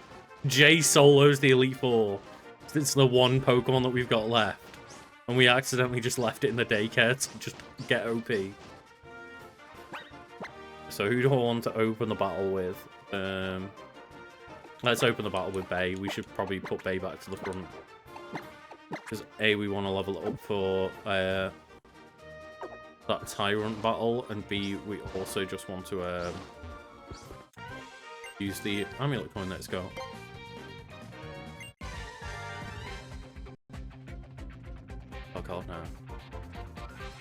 Jay solos the Elite Four. It's the one Pokemon that we've got left. And we accidentally just left it in the daycare to just get OP. So who do I want to open the battle with? Let's open the battle with Bay. We should probably put Bay back to the front. Because A, we want to level it up for that Tyrant battle, and B, we also just want to use the Amulet coin that's got. Oh god, no.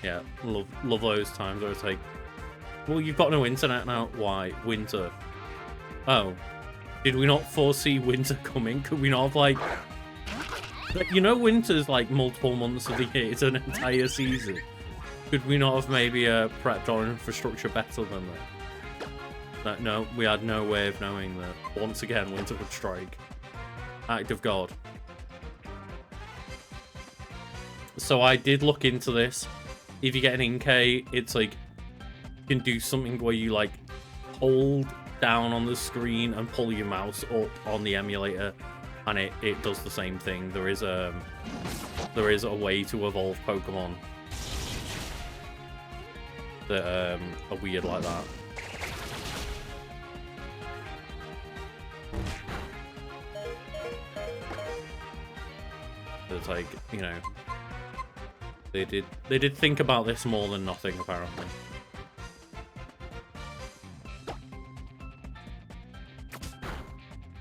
Yeah, love those times where it's like, well, you've got no internet now. Why? Winter. Oh. Did we not foresee winter coming? Could we not have, like... You know winter's, like, multiple months of the year. It's an entire season. Could we not have maybe prepped our infrastructure better than that? No, we had no way of knowing that. Once again, winter would strike. Act of God. So I did look into this. If you get an Inkay, it's like you can do something where you like hold down on the screen and pull your mouse up on the emulator, and it does the same thing. There is a way to evolve Pokemon that are weird like that. It's like, you know, they did think about this more than nothing, apparently.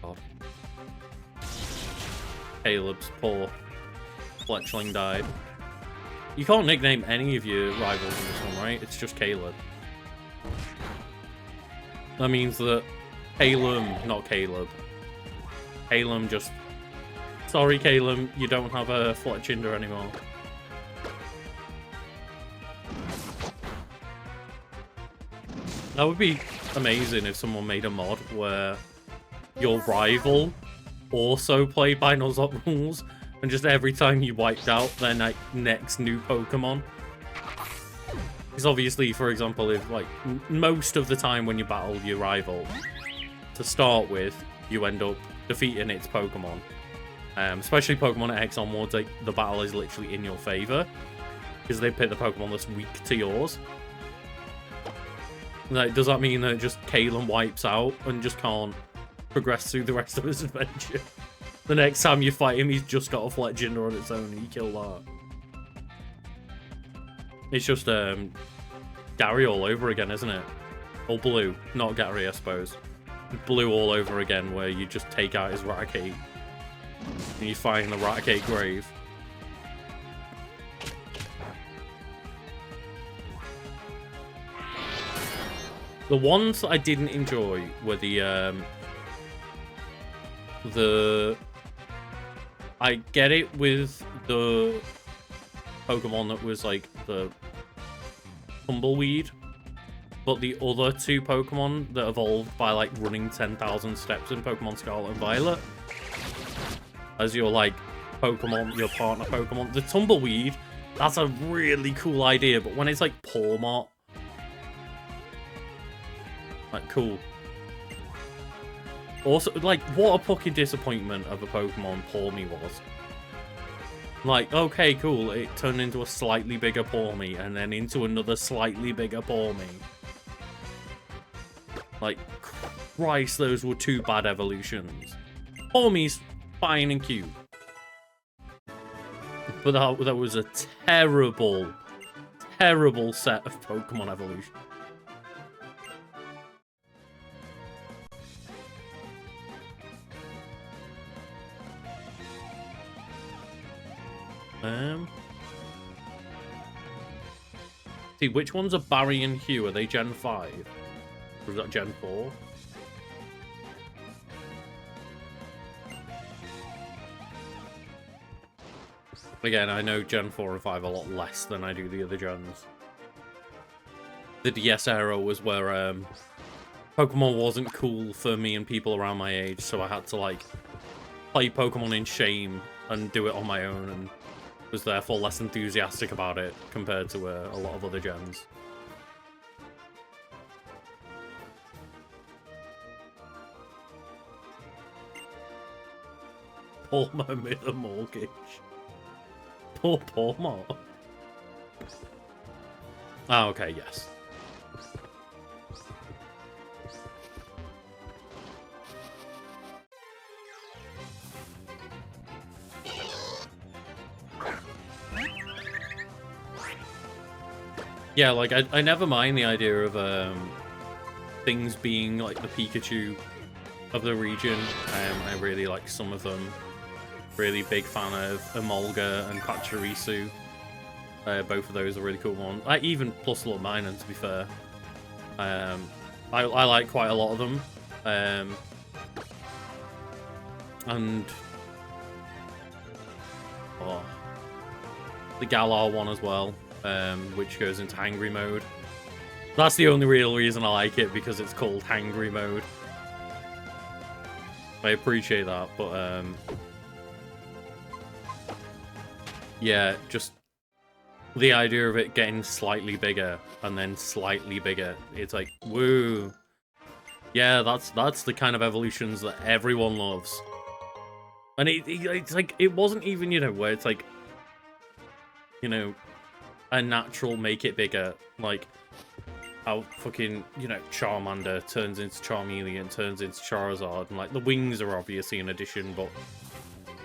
God. Caleb's poor fletchling died. You can't nickname any of your rivals in this one, right? It's just Caleb. That means that Caleb, not Caleb. Caleb just... Sorry, Caleb, you don't have a Fletchinder anymore. That would be amazing if someone made a mod where your rival also played by Nuzlocke rules, and just every time you wiped out their next new Pokemon. Because obviously, for example, if like most of the time when you battle your rival, to start with, you end up defeating its Pokemon. Especially Pokemon X onwards, like the battle is literally in your favor because they pick the Pokemon that's weak to yours. Like, does that mean that just Kalen wipes out and just can't progress through the rest of his adventure? The next time you fight him, he's just got a Fletchinder on its own and you kill that. It's just Gary all over again, isn't it? Or Blue, not Gary, I suppose. Blue all over again, where you just take out his Raticate and you find the Raticate grave. The ones that I didn't enjoy were the I get it with the Pokemon that was like the Tumbleweed, but the other two Pokemon that evolved by like running 10,000 steps in Pokemon Scarlet and Violet as your like Pokemon, your partner Pokemon. The Tumbleweed, that's a really cool idea, but when it's like Pawmot, like, cool. Also, like, what a fucking disappointment of a Pokemon Pawmi was. Like, okay, cool, it turned into a slightly bigger Pawmi, and then into another slightly bigger Pawmi. Like, Christ, those were two bad evolutions. Pawmi's fine and cute. But that was a terrible, terrible set of Pokemon evolution. See, which ones are Barry and Hugh? Are they Gen 5? Or is that Gen 4? Again, I know Gen 4 and 5 a lot less than I do the other gens. The DS era was where Pokemon wasn't cool for me and people around my age, so I had to like play Pokemon in shame and do it on my own, and was therefore less enthusiastic about it compared to a lot of other gens. Palmer made a mortgage. Poor Palmer. Ah, okay, yes. Yeah, like, I never mind the idea of things being like the Pikachu of the region. I really like some of them. Really big fan of Emolga and Pachirisu. Both of those are really cool ones. Even plus Lord Minor, to be fair. I like quite a lot of them. And the Galar one as well. which goes into hangry mode. That's the only real reason I like it, because it's called hangry mode. I appreciate that, but yeah, just the idea of it getting slightly bigger and then slightly bigger, it's like, woo. Yeah, that's the kind of evolutions that everyone loves. And it's like, it wasn't even, you know, where it's like, you know, a natural make it bigger, like how fucking, you know, Charmander turns into Charmeleon, turns into Charizard, and like the wings are obviously an addition, but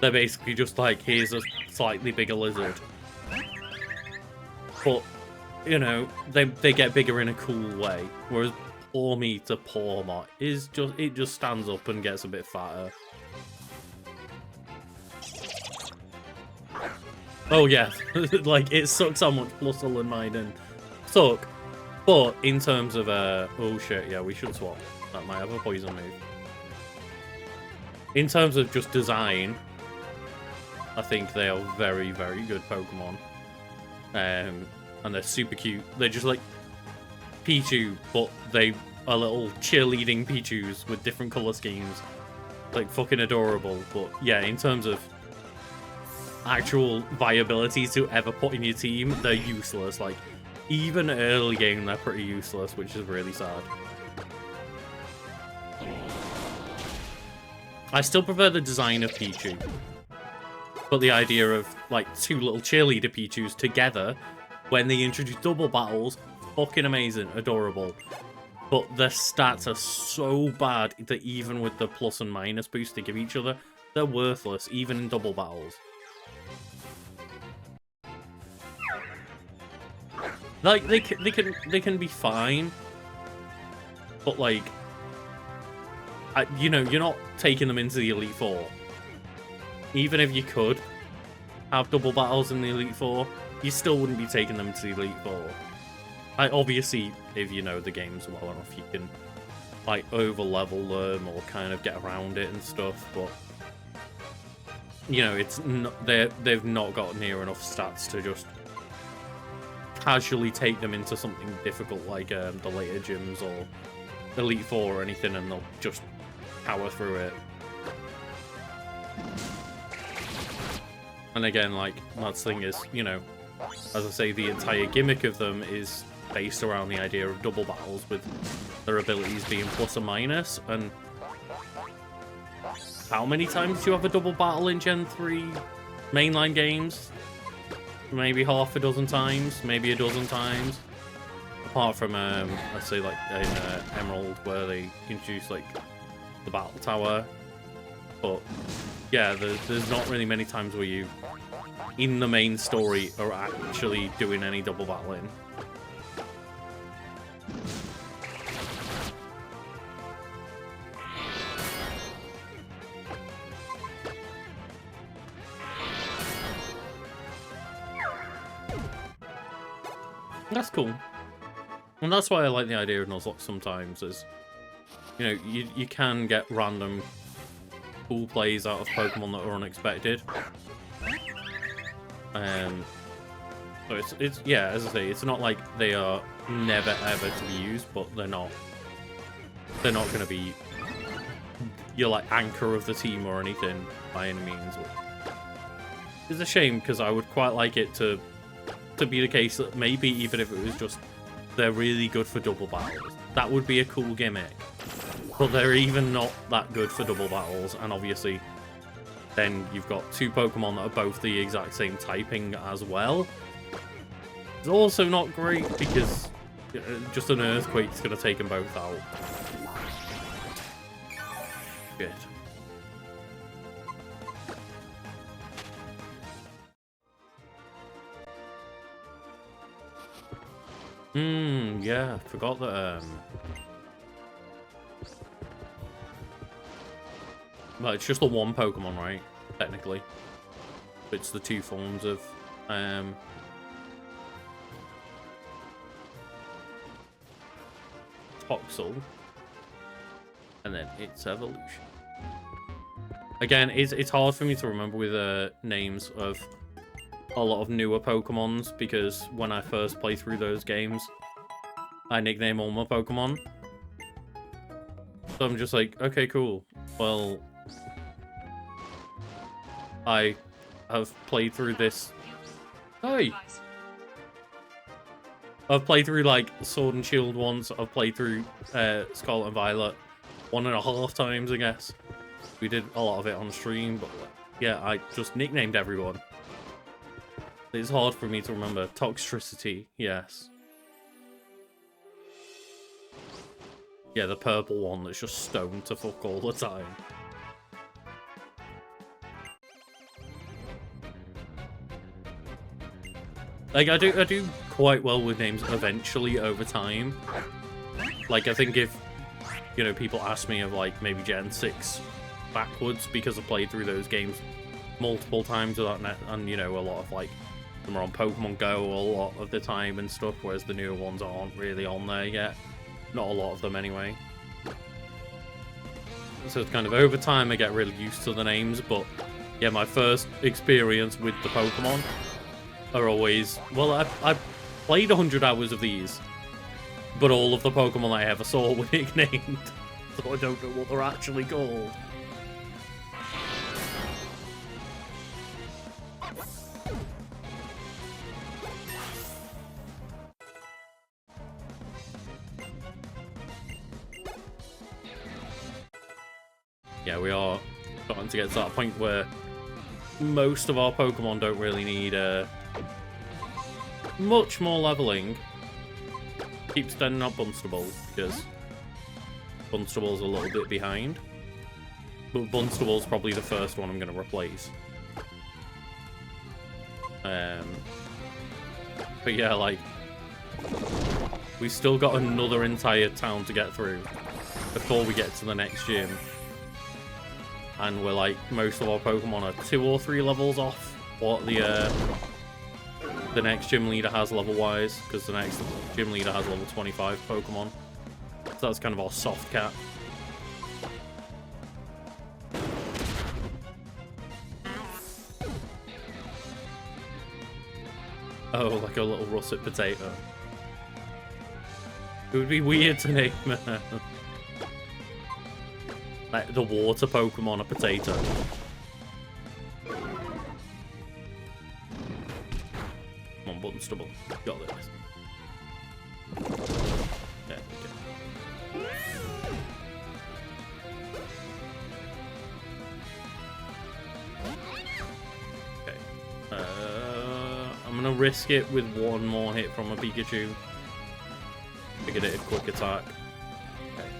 they're basically just like, here's a slightly bigger lizard. But, you know, they get bigger in a cool way, whereas poor me to Pawmot is just, it just stands up and gets a bit fatter. Oh yeah, like it sucks how much Plusle and Maiden suck. But in terms of oh shit, yeah, we should swap. That might have a poison move. In terms of just design, I think they are very, very good Pokemon. And they're super cute. They're just like Pichu, but they are little cheerleading Pichus with different color schemes. Like fucking adorable. But yeah, in terms of actual viability to ever put in your team, they're useless. Like, even early game, they're pretty useless, which is really sad. I still prefer the design of Pichu, but the idea of, like, two little cheerleader Pichus together, when they introduce double battles, fucking amazing, adorable. But their stats are so bad that even with the plus and minus boost they give each other, they're worthless, even in double battles. Like, they can be fine, but like, you know, you're not taking them into the Elite Four. Even if you could have double battles in the Elite Four, you still wouldn't be taking them to the Elite Four. Obviously, if you know the games well enough, you can like over-level them or kind of get around it and stuff. But you know, it's not, they've not got near enough stats to just casually take them into something difficult like the later gyms or Elite Four or anything, and they'll just power through it. And again, like, that's the thing is, you know, as I say, the entire gimmick of them is based around the idea of double battles with their abilities being plus and minus. And how many times do you have a double battle in Gen 3 mainline games? Maybe half a dozen times, maybe a dozen times. Apart from, let's say, like, in Emerald, where they introduce, like, the Battle Tower. But, yeah, there's not really many times where you, in the main story, are actually doing any double battling. That's cool. And that's why I like the idea of Nuzlocke sometimes, is, you know, you can get random cool plays out of Pokemon that are unexpected. So it's yeah, as I say, it's not like they are never ever to be used, but they're not going to be your like anchor of the team or anything by any means. It's a shame, because I would quite like it to be the case that maybe even if it was just they're really good for double battles, that would be a cool gimmick. But they're even not that good for double battles, and obviously then you've got two Pokemon that are both the exact same typing as well. It's also not great, because just an Earthquake's going to take them both out. Shit. Yeah, forgot that, well, it's just the one Pokemon, right? Technically. It's the two forms of, Toxel. And then its evolution. Again, it's hard for me to remember with, names of a lot of newer Pokemons, because when I first play through those games, I nickname all my Pokemon. So I'm just like, okay, cool. Well, I have played through this. Hey! I've played through, like, Sword and Shield once. I've played through Scarlet and Violet 1.5 times, I guess. We did a lot of it on stream, but yeah, I just nicknamed everyone. It's hard for me to remember. Toxtricity, yes. Yeah, the purple one that's just stoned to fuck all the time. Like, I do quite well with names eventually over time. Like, I think if, you know, people ask me of, like, maybe Gen 6 backwards, because I've played through those games multiple times without net, and, you know, a lot of, like, them are on Pokemon Go a lot of the time and stuff, whereas the newer ones aren't really on there yet. Not a lot of them, anyway. So it's kind of over time I get really used to the names, but yeah, my first experience with the Pokemon are always... Well, I've played 100 hours of these, but all of the Pokemon I ever saw were nicknamed, so I don't know what they're actually called. Yeah, we are starting to get to that point where most of our Pokemon don't really need much more leveling. Keep standing up Bunstable, because Bunstable's a little bit behind. But Bunstable's probably the first one I'm going to replace. But yeah, like, we still got another entire town to get through before we get to the next gym. And we're like, most of our Pokemon are 2 or 3 levels off what the next gym leader has level-wise, because the next gym leader has level 25 Pokemon. So that's kind of our soft cap. Oh, like a little russet potato. It would be weird to name like the water Pokemon a potato. Come on, Bunstable. Got this. There we go. Okay. I'm gonna risk it with one more hit from a Pikachu. To get it a quick attack. Okay.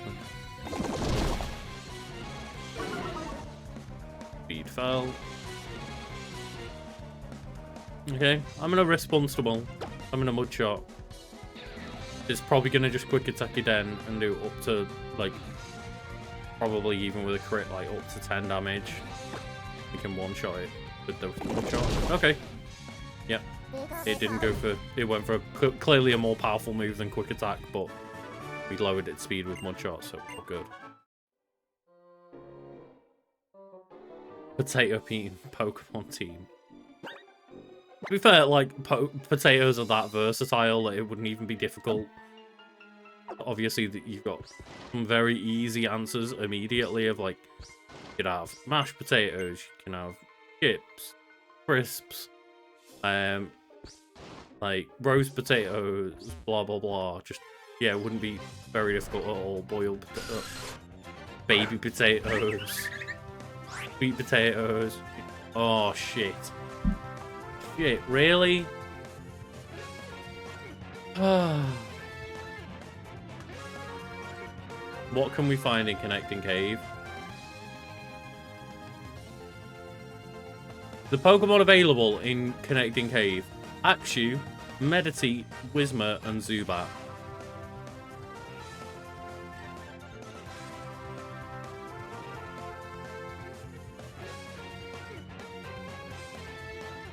Speed fell. Okay, I'm gonna risk Bunstable. I'm gonna Mud Shot. It's probably gonna just quick attack again and do up to, like, probably even with a crit, like up to 10 damage. We can one-shot it with the Mud Shot. Okay. Yep. It didn't go for... It went for clearly a more powerful move than quick attack, but we lowered its speed with Mud Shot, so we're good. Potato Bean Pokemon team. To be fair, like, potatoes are that versatile that it wouldn't even be difficult. Obviously, you've got some very easy answers immediately of, like, you could have mashed potatoes, you can have chips, crisps, like, roast potatoes, blah, blah, blah. Just, yeah, it wouldn't be very difficult at all. Boiled baby potatoes, sweet potatoes. Oh, shit. Shit, really? What can we find in Connecting Cave? The Pokemon available in Connecting Cave: Axew, Meditite, Whismur, and Zubat.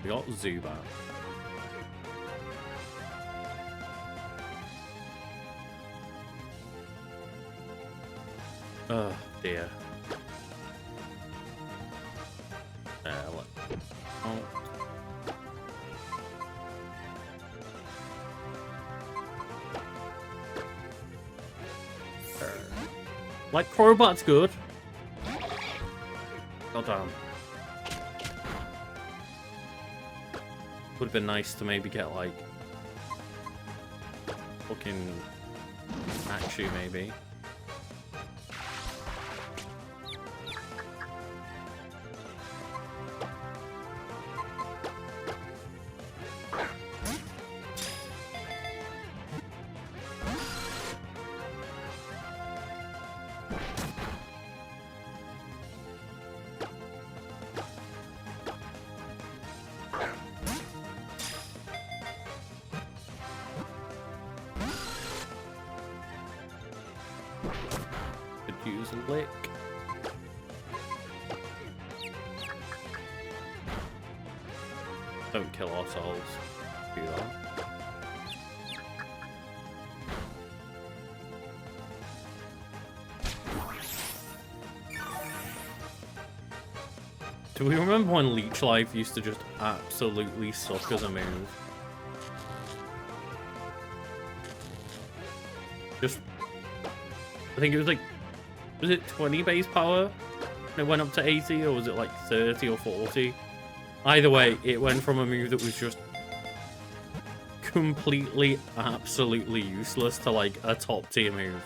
We got Zubat. Oh dear. Like, Crobat's good. God damn. Would have been nice to maybe get, like, fucking Akshu, maybe. Use a lick. Don't kill ourselves. Do that. Do we remember when Leech Life used to just absolutely suck as a move? Just, I think it was like, was it 20 base power? And it went up to 80, or was it like 30 or 40? Either way, it went from a move that was just completely, absolutely useless to like a top tier move.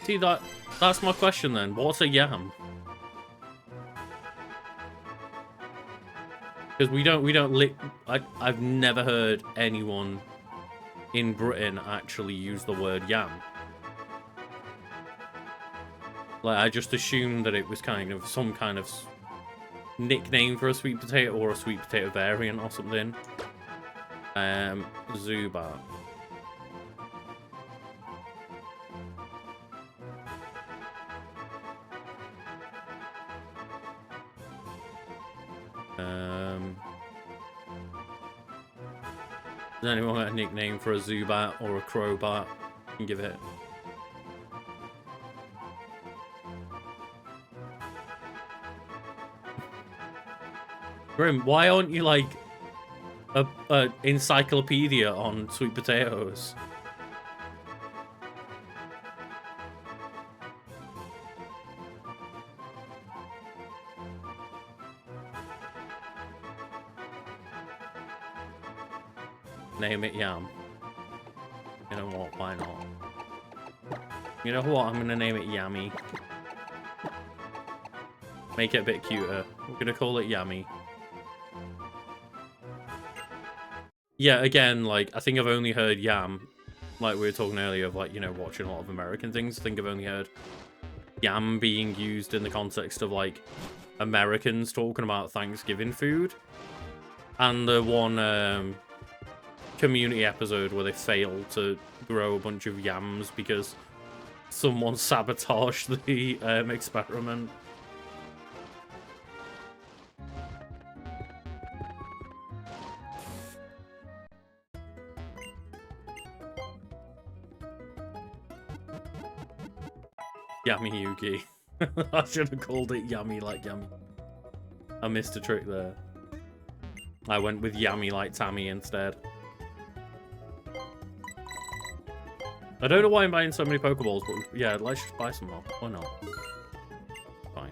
See, that's my question then. What's a yam? Because I've never heard anyone in Britain actually use the word yam. Like, I just assumed that it was kind of some kind of nickname for a sweet potato or a sweet potato variant or something. Zubat. Does anyone got a nickname for a Zubat or a Crobat? You can give it. Grim, why aren't you like a encyclopedia on sweet potatoes? Name it Yam. You know what? Why not? You know what? I'm gonna name it Yummy. Make it a bit cuter. We're gonna call it Yummy. Yeah, again, like, I think I've only heard yam, like we were talking earlier, of, like, you know, watching a lot of American things. I think I've only heard yam being used in the context of, like, Americans talking about Thanksgiving food. And the one community episode where they failed to grow a bunch of yams because someone sabotaged the experiment. Yummy Yugi. I should have called it Yummy like Yummy. I missed a trick there. I went with Yummy like Tammy instead. I don't know why I'm buying so many Pokeballs, but yeah, let's just buy some more. Why not? Fine.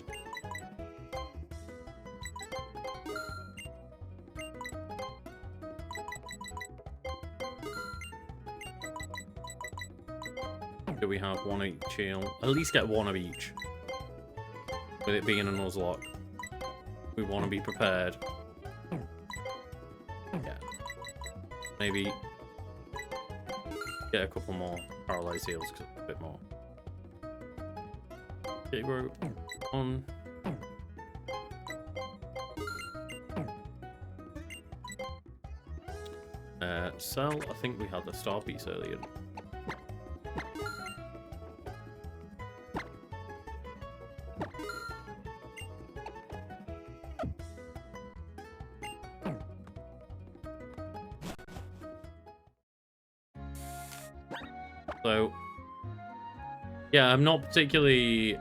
Do we have one of each here? At least get one of each. With it being a Nuzlocke. We want to be prepared. Yeah. Maybe get a couple more paralyzed heals, because it's a bit more. Okay, we're on. Cell, I think we had the star piece earlier. So, yeah, I'm not particularly,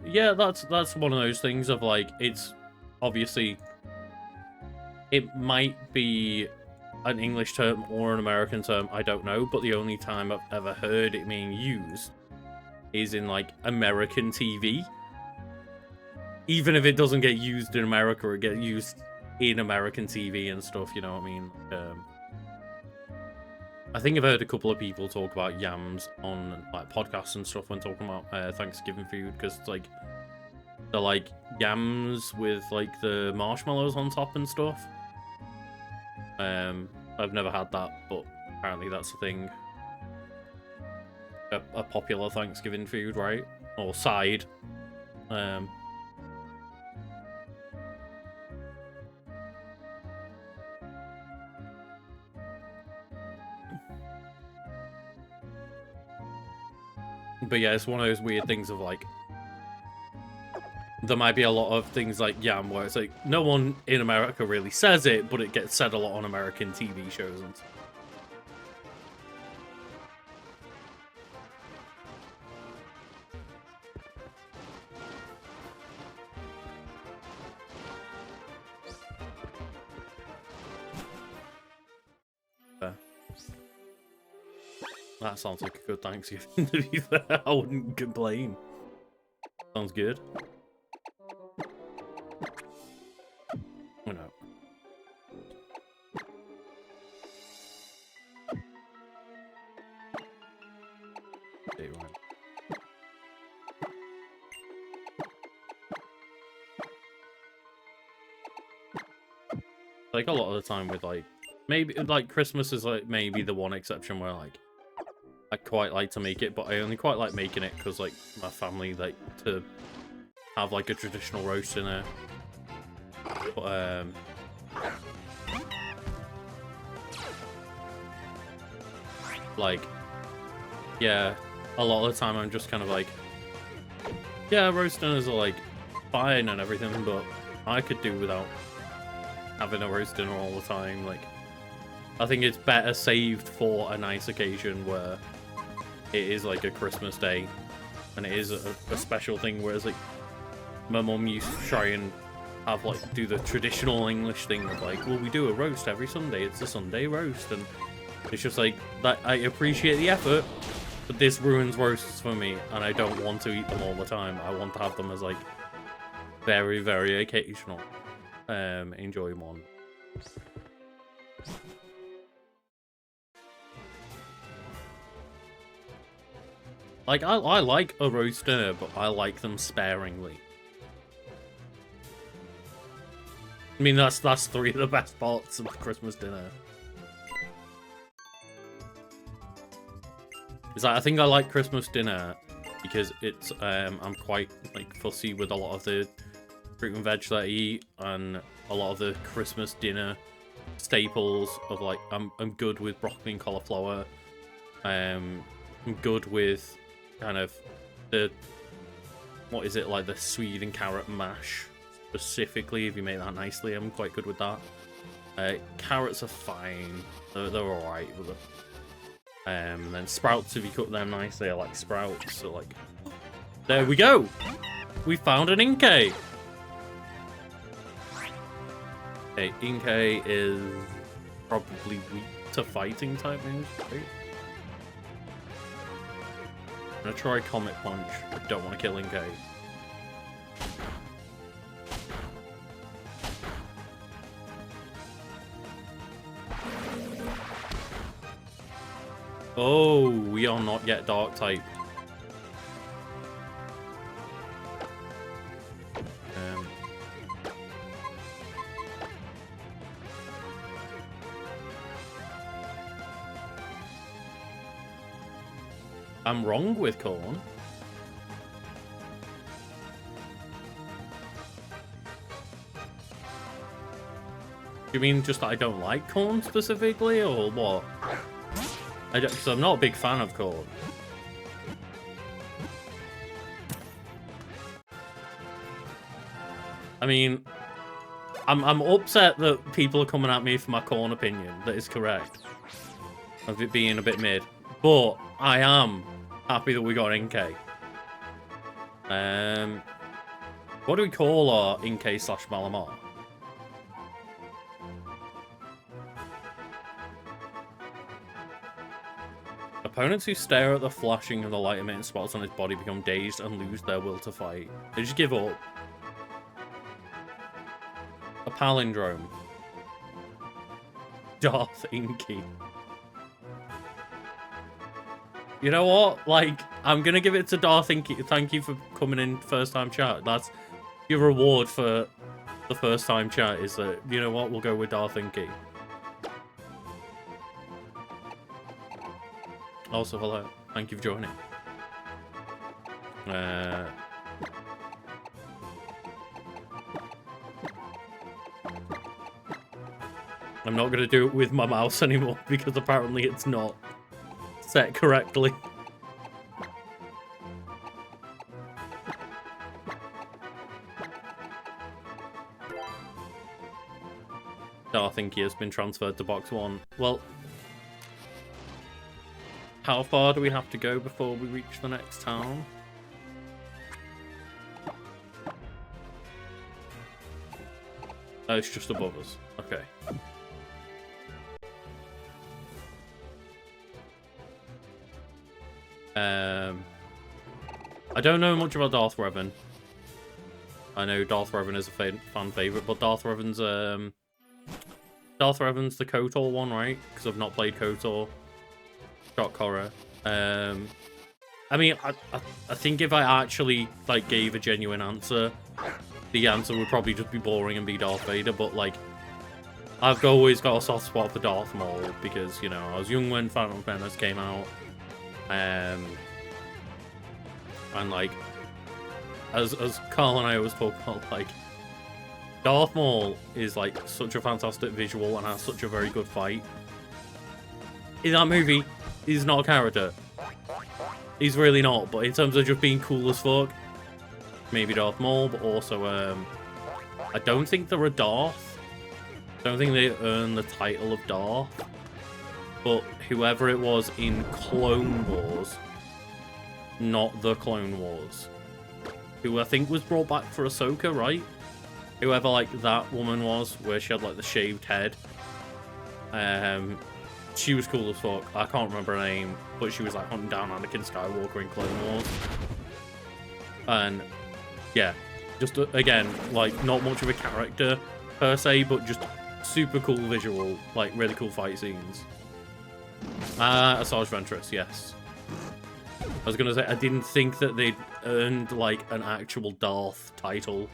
yeah, that's one of those things of like, it's obviously, it might be an English term or an American term, I don't know, but the only time I've ever heard it being used is in like American TV. Even if it doesn't get used in America, it gets used in American TV and stuff, you know what I mean? I think I've heard a couple of people talk about yams on like podcasts and stuff when talking about Thanksgiving food, because like they're like yams with like the marshmallows on top and stuff. I've never had that, but apparently that's a thing. A popular Thanksgiving food, right? Or side. But yeah, it's one of those weird things of like, there might be a lot of things like yam where it's like no one in America really says it, but it gets said a lot on American TV shows and stuff. That sounds like a good Thanksgiving, to be fair. I wouldn't complain. Sounds good. Oh no. Like a lot of the time with like, maybe like Christmas is like maybe the one exception where like I quite like to make it, but I only quite like making it because like my family like to have like a traditional roast dinner. But like, yeah, a lot of the time I'm just kind of like, yeah, roast dinners are like fine and everything, but I could do without having a roast dinner all the time. Like, I think it's better saved for a nice occasion where it is like a Christmas day and it is a special thing, whereas like my mum used to try and have like do the traditional English thing of like, well, we do a roast every Sunday, it's a Sunday roast, and it's just like that. I appreciate the effort, but this ruins roasts for me, and I don't want to eat them all the time. I want to have them as like very, very occasional. Enjoy one. Like, I like a roast dinner, but I like them sparingly. I mean, that's 3 of the best parts of Christmas dinner. Is that I think I like Christmas dinner because it's I'm quite like fussy with a lot of the fruit and veg that I eat, and a lot of the Christmas dinner staples of like I'm good with broccoli and cauliflower. I'm good with kind of the, what is it, like the sweet and carrot mash specifically. If you make that nicely, I'm quite good with that. Carrots are fine, they're all right with it. And then sprouts, if you cook them nicely, I like sprouts. So like, there we go. We found an Inkay. Okay, Inkay is probably weak to fighting type moves, right? I'm gonna try Comet Punch. I don't want to kill Inkay. Oh, we are not yet Dark type. I'm wrong with corn. You mean just that I don't like corn specifically, or what? Because I'm not a big fan of corn. I mean, I'm upset that people are coming at me for my corn opinion. That is correct. Of it being a bit mid. But I am happy that we got Inkay. What do we call our Inkay / Malamar? Opponents who stare at the flashing of the light emitting spots on his body become dazed and lose their will to fight. They just give up. A palindrome. Darth Inky. You know what? Like, I'm gonna give it to Darth Inky. Thank you for coming in first time chat. That's your reward for the first time chat, is that, you know what? We'll go with Darth Inky. Also, hello. Thank you for joining. I'm not going to do it with my mouse anymore because apparently it's not set correctly. Darth Inky has been transferred to box 1. Well, how far do we have to go before we reach the next town? Oh, it's just above us. Okay. I don't know much about Darth Revan. I know Darth Revan is a fan favorite, but Darth Revan's the KOTOR one, right? Because I've not played KOTOR. Shock horror. I mean, I think if I actually like gave a genuine answer, the answer would probably just be boring and be Darth Vader. But like, I've always got a soft spot for Darth Maul because, you know, I was young when Phantom Menace came out, and like, as Carl and I always talk about, like, Darth Maul is like such a fantastic visual and has such a very good fight. In that movie, he's not a character. He's really not. But in terms of just being cool as fuck, maybe Darth Maul. But also, I don't think they're a Darth. I don't think they earn the title of Darth. But whoever it was in Clone Wars, not the Clone Wars, who I think was brought back for Ahsoka, right? Whoever like that woman was, where she had like the shaved head. She was cool as fuck. I can't remember her name, but she was like hunting down Anakin Skywalker in Clone Wars. And yeah, just again, like not much of a character per se, but just super cool visual, like really cool fight scenes. Asajj Ventress, yes. I was gonna say, I didn't think that they'd earned like an actual Darth title.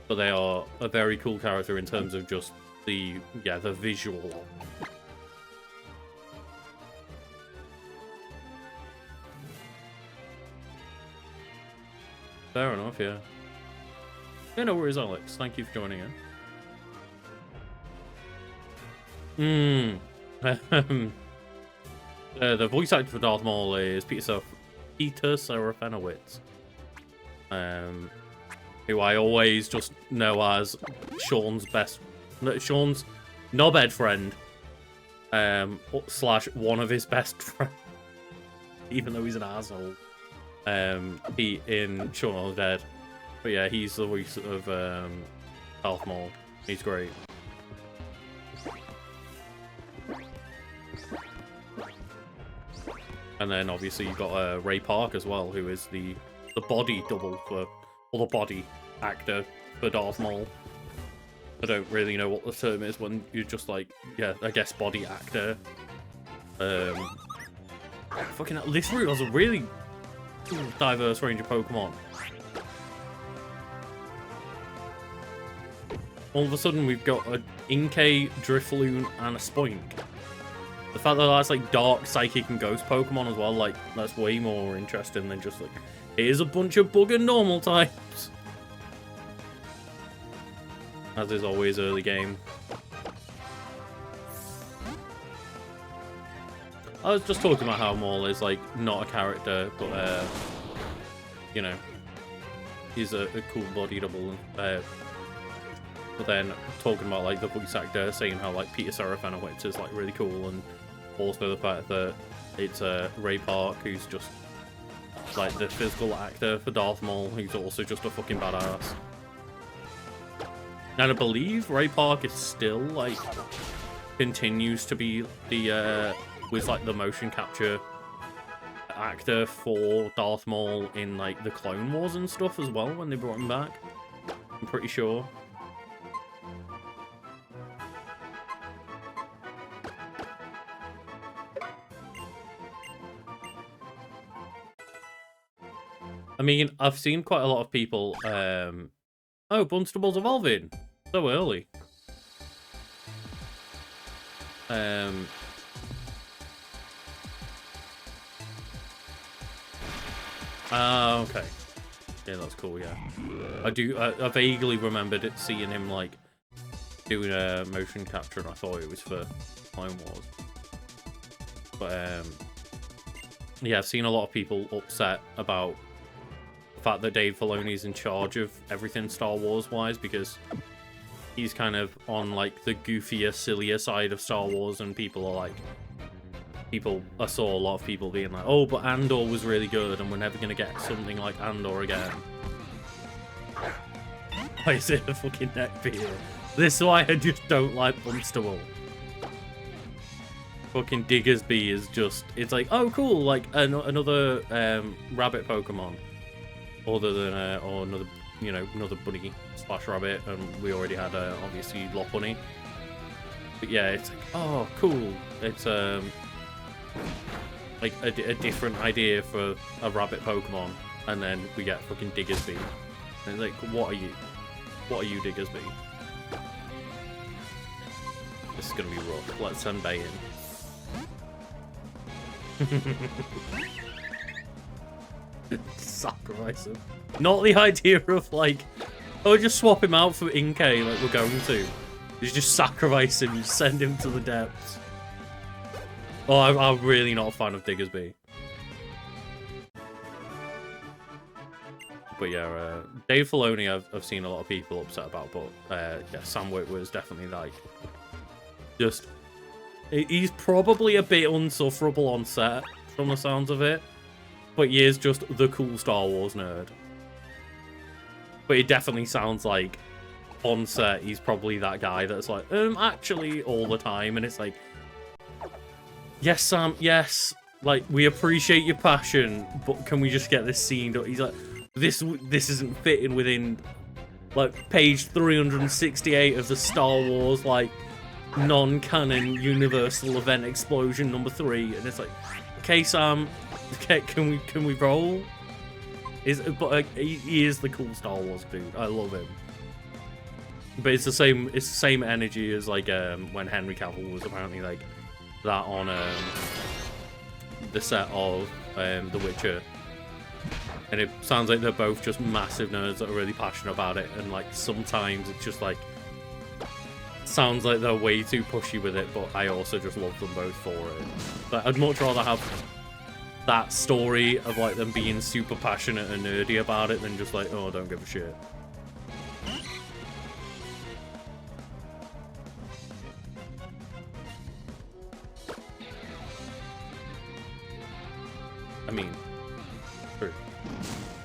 But they are a very cool character in terms of just the visual. Fair enough, yeah. Yeah, no worries, Alex. Thank you for joining in. The voice actor for Darth Maul is Peter Serafinowicz. Who I always just know as Sean's knobhead friend, / one of his best friends, even though he's an asshole. He in Shaun of the Dead, but yeah, he's the voice of Darth Maul. He's great. And then obviously you've got Ray Park as well, who is the body double for. Or the body actor for Darth Maul. I don't really know what the term is when you're just like, yeah, I guess body actor. Fucking hell, this route has a really diverse range of Pokemon. All of a sudden we've got an Inkay, Drifloon, and a Spoink. The fact that that's like dark, psychic, and ghost Pokemon as well, like, that's way more interesting than just like, here's a bunch of bug and normal types. As is always early game. I was just talking about how Maul is like not a character, but you know, he's a cool body double. But then talking about like the voice actor, saying how like Peter Serafinowicz is like really cool, and also the fact that it's Ray Park, who's just like the physical actor for Darth Maul, who's also just a fucking badass. And I believe Ray Park is still like continues to be the was like the motion capture actor for Darth Maul in like the Clone Wars and stuff as well when they brought him back. I'm pretty sure. I mean, I've seen quite a lot of people oh, Bunstable's evolving so early. Okay. Yeah, that's cool, yeah. I vaguely remembered seeing him, like, doing a motion capture, and I thought it was for Clone Wars. But, yeah, I've seen a lot of people upset about the fact that Dave Filoni's in charge of everything Star Wars-wise, because he's kind of on, like, the goofier, sillier side of Star Wars, and people are, like... I saw a lot of people being like, oh, but Andor was really good, and we're never going to get something like Andor again. Why is it a fucking neckbeard? This is why I just don't like Bunstable. Fucking Diggersby is just, it's like, oh, cool, like another rabbit Pokemon. Other than, or another, you know, another bunny slash rabbit, and we already had, obviously, Lopunny. But yeah, it's like, oh, cool. It's, like a different idea for a rabbit Pokemon, and then we get fucking Diggersby. And it's like, what are you? What are you, Diggersby? This is gonna be rough. Let's send Bay in. Sacrifice him. Not the idea of like, oh, just swap him out for Inkay like we're going to. Just sacrifice him, send him to the depths. Oh, I'm really not a fan of Diggersby. But yeah, Dave Filoni, I've seen a lot of people upset about, but yeah, Sam Witwer was definitely like, just, he's probably a bit unsufferable on set, from the sounds of it, but he is just the cool Star Wars nerd. But it definitely sounds like, on set, he's probably that guy that's like, actually, all the time, and it's like, yes, Sam, yes, like, we appreciate your passion, but can we just get this scene done? He's like, this isn't fitting within, like, page 368 of the Star Wars, like, non-canon Universal Event Explosion #3, and it's like, okay, Sam, okay, can we roll? But he is the cool Star Wars dude. I love him. But it's the same energy as like when Henry Cavill was apparently like that on the set of The Witcher. And it sounds like they're both just massive nerds that are really passionate about it, and like sometimes it's just like sounds like they're way too pushy with it, but I also just love them both for it. But I'd much rather have that story of like them being super passionate and nerdy about it than just like, oh, I don't give a shit. I mean, true.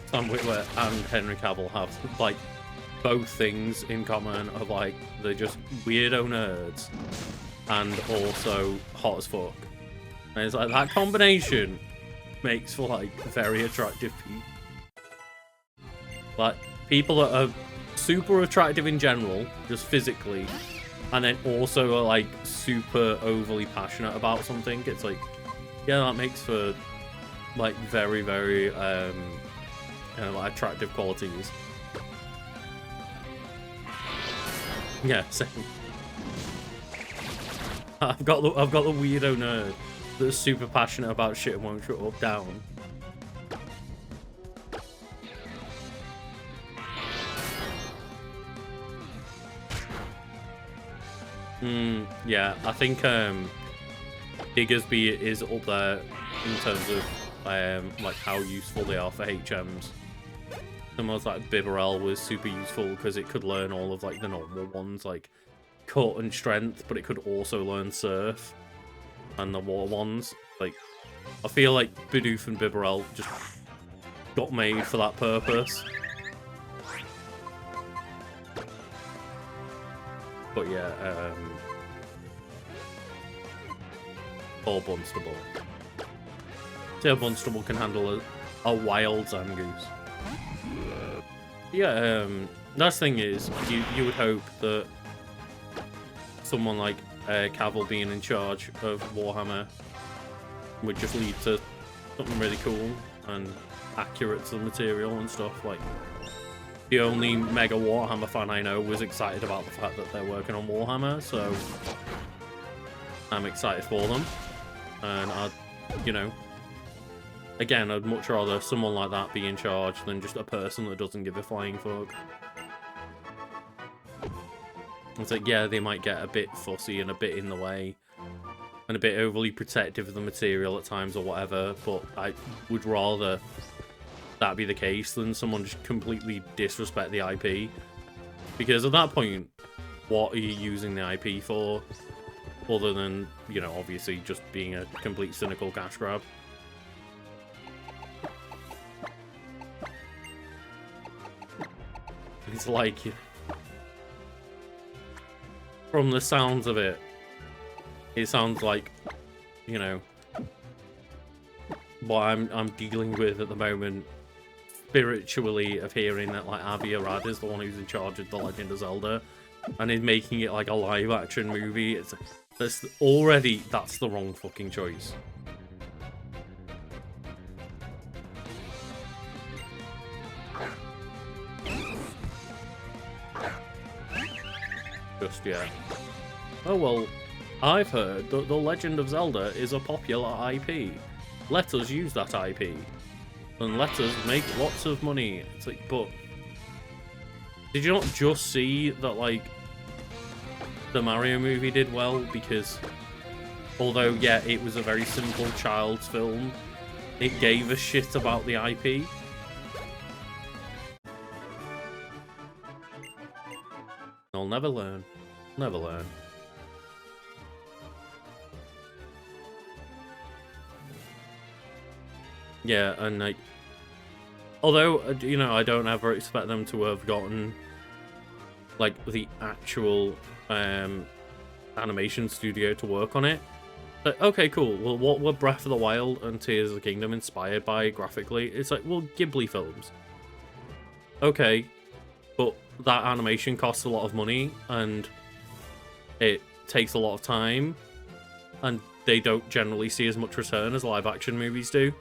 Sam Witwer and Henry Cavill have like both things in common of like they're just weirdo nerds and also hot as fuck. And it's like that combination makes for like very attractive people. Like people that are super attractive in general, just physically, and then also are like super overly passionate about something. It's like, yeah, that makes for like very, very like attractive qualities. Yeah, same. I've got the weirdo nerd that's super passionate about shit and won't shut up down. Yeah, I think Diggersby is up there in terms of like how useful they are for HMs. Something like Bibarel was super useful because it could learn all of like the normal ones like Cut and Strength, but it could also learn Surf and the water ones. Like I feel like Bidoof and Bibarel just got made for that purpose. But yeah, or Bunstable. So Bunstable can handle a wild Zangoose. Yeah, nice thing is, you would hope that someone like Cavill being in charge of Warhammer would just lead to something really cool and accurate to the material and stuff. Like, the only mega Warhammer fan I know was excited about the fact that they're working on Warhammer, so I'm excited for them. And you know, again, I'd much rather someone like that be in charge than just a person that doesn't give a flying fuck. It's like, yeah, they might get a bit fussy and a bit in the way and a bit overly protective of the material at times or whatever, but I would rather that be the case than someone just completely disrespect the IP. Because at that point, what are you using the IP for? Other than, you know, obviously just being a complete cynical cash grab. It's like, from the sounds of it, it sounds like, you know, what I'm dealing with at the moment spiritually, of hearing that like Avi Arad is the one who's in charge of The Legend of Zelda and is making it like a live action movie. It's that's the wrong fucking choice. Just yet. Oh well, I've heard that The Legend of Zelda is a popular IP. Let us use that IP. And let us make lots of money. It's like, but did you not just see that, like, the Mario movie did well? Because although, yeah, it was a very simple child's film, it gave a shit about the IP. I'll never learn. Never learn. Yeah, and like, although, you know, I don't ever expect them to have gotten like the actual animation studio to work on it. But, okay, cool. Well, what were Breath of the Wild and Tears of the Kingdom inspired by graphically? It's like, well, Ghibli films. Okay, but that animation costs a lot of money and it takes a lot of time, and they don't generally see as much return as live action movies do.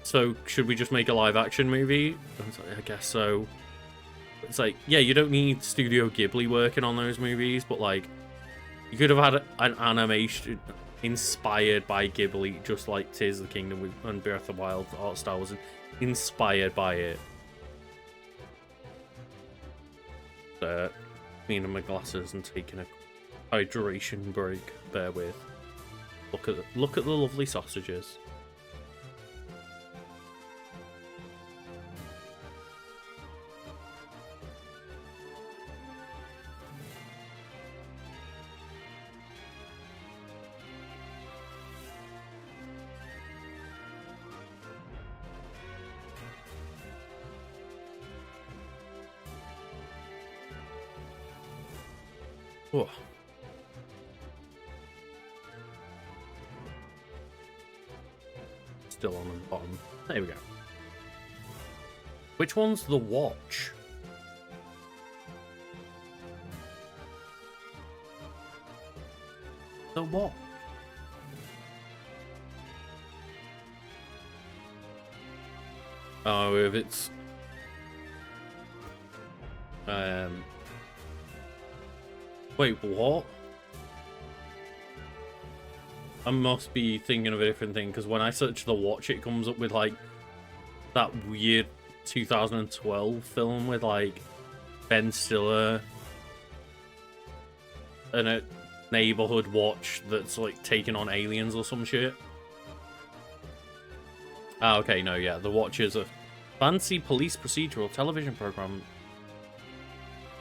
So, should we just make a live-action movie? I guess so. It's like, yeah, you don't need Studio Ghibli working on those movies, but, like, you could have had an animation inspired by Ghibli, just like Tears of the Kingdom and Breath of the Wild art style was inspired by it. Cleaning my glasses and taking a hydration break. Bear with. Look at the lovely sausages. Oh. Still on the bottom. There we go. Which one's the watch? The watch. Oh, if it's wait, what? I must be thinking of a different thing, because when I search the watch, it comes up with like that weird 2012 film with like Ben Stiller and a neighborhood watch that's like taking on aliens or some shit. Ah, okay, no, yeah, The Watch is a fancy police procedural television program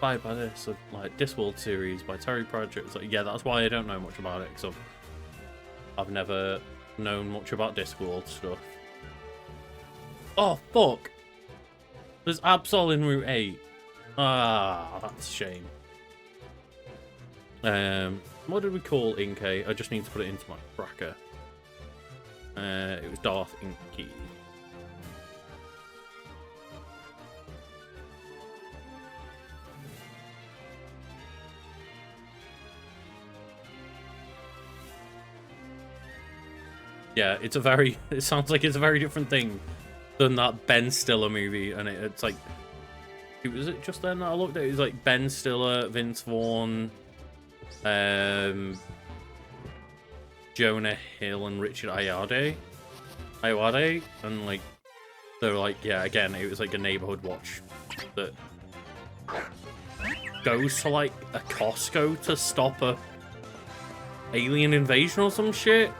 by this, like Discworld series by Terry Pratchett. So yeah, that's why I don't know much about it, because I've never known much about Discworld stuff. Oh, fuck! There's Absol in Route 8. Ah, that's a shame. What did we call Inkay? I just need to put it into my tracker. It was Darth Inky. Yeah, it sounds like it's a very different thing than that Ben Stiller movie, and it's like, was it just then that I looked at it? It was like Ben Stiller, Vince Vaughn, Jonah Hill, and Richard Ayoade, and like, they were like, yeah, again, it was like a neighborhood watch that goes to like a Costco to stop a alien invasion or some shit.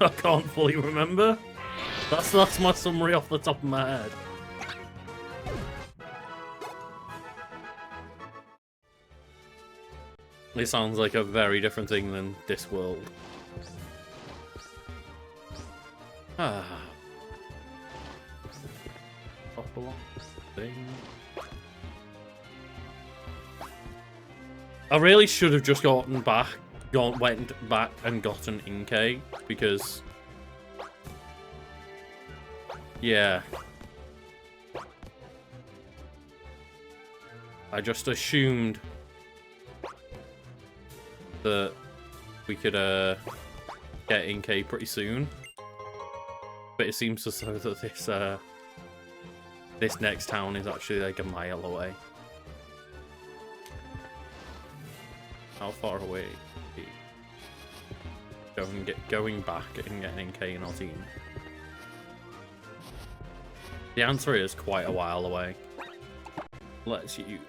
I can't fully remember. That's my summary off the top of my head. It sounds like a very different thing than Discworld. Ah. Thing. I really should have just went back and gotten Inkay, because yeah, I just assumed that we could get Inkay pretty soon, but it seems as though that this next town is actually like a mile away. How far away? Going back and getting Inkay in our team. The answer is quite a while away. Let's use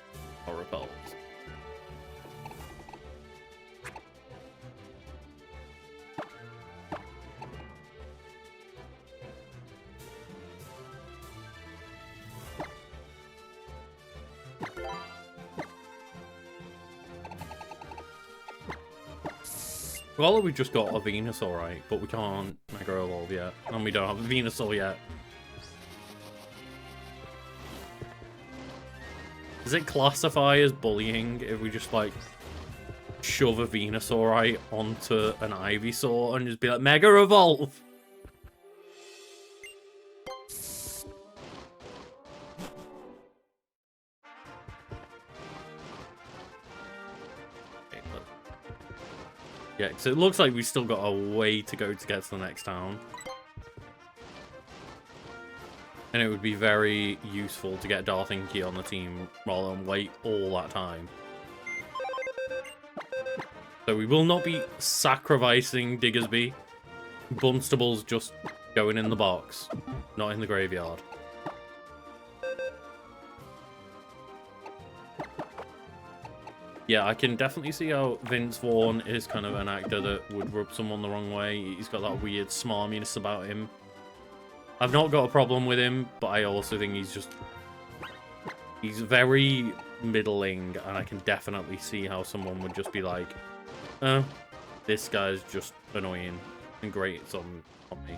our repels. Well, we just got a Venusaur, right? But we can't Mega Evolve yet. And we don't have a Venusaur yet. Does it classify as bullying if we just, like, shove a Venusaur right onto an Ivysaur and just be like, Mega Evolve? Yeah, so it looks like we've still got a way to go to get to the next town. And it would be very useful to get Darth Inky on the team rather than wait all that time. So we will not be sacrificing Diggersby. Bunstable's just going in the box, not in the graveyard. Yeah, I can definitely see how Vince Vaughn is kind of an actor that would rub someone the wrong way. He's got that weird smarminess about him. I've not got a problem with him, but I also think he's very middling, and I can definitely see how someone would just be like, oh, this guy's just annoying and grates on me.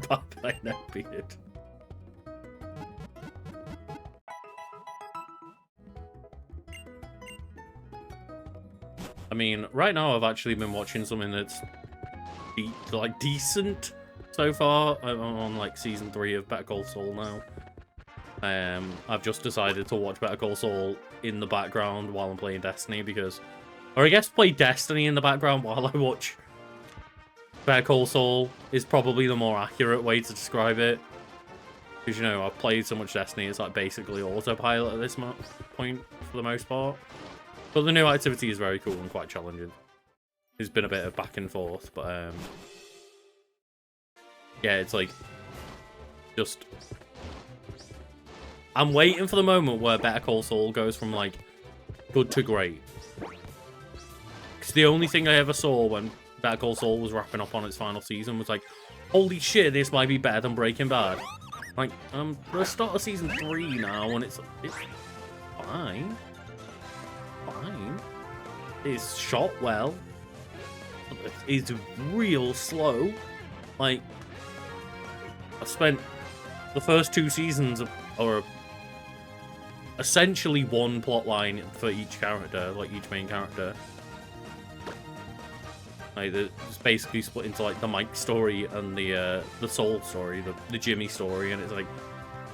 Bye-bye, Neckbeard. I mean, right now I've actually been watching something that's like decent so far. I'm on like season 3 of Better Call Saul now. I've just decided to watch Better Call Saul in the background while I'm playing Destiny because, or I guess play Destiny in the background while I watch Better Call Saul is probably the more accurate way to describe it. Because, you know, I've played so much Destiny, it's like basically autopilot at this point for the most part. But the new activity is very cool and quite challenging. There's been a bit of back and forth, but yeah, it's like just I'm waiting for the moment where Better Call Saul goes from like good to great. Because the only thing I ever saw when Better Call Saul was wrapping up on its final season was like, holy shit, this might be better than Breaking Bad. Like, the start of season 3 now, and it's fine. Fine. It's shot well. It's real slow. Like, I've spent the first 2 seasons or essentially one plot line for each character, like each main character. Like, it's basically split into like the Mike story and the Soul story, the Jimmy story, and it's like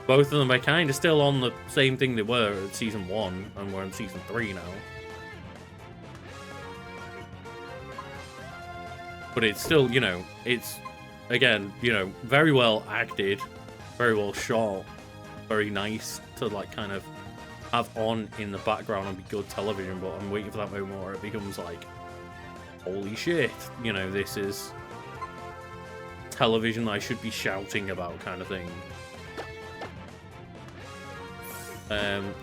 both of them are kind of still on the same thing they were at season 1, and we're in season 3 now. But it's still, you know, it's, again, you know, very well acted, very well shot, very nice to, like, kind of have on in the background and be good television, but I'm waiting for that moment where it becomes, like, holy shit, you know, this is television I should be shouting about kind of thing.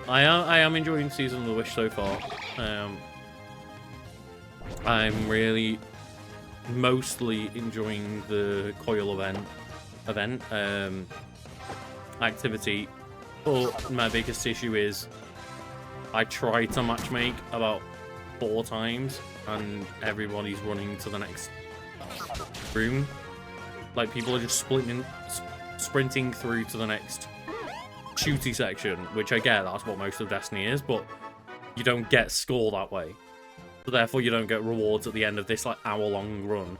I am enjoying Season of the Wish so far. I'm really mostly enjoying the coil event activity, but my biggest issue is I tried to matchmake about 4 times and everybody's running to the next room. Like, people are just sprinting through to the next shooty section, which I get, that's what most of Destiny is, but you don't get score that way. So therefore you don't get rewards at the end of this like hour-long run.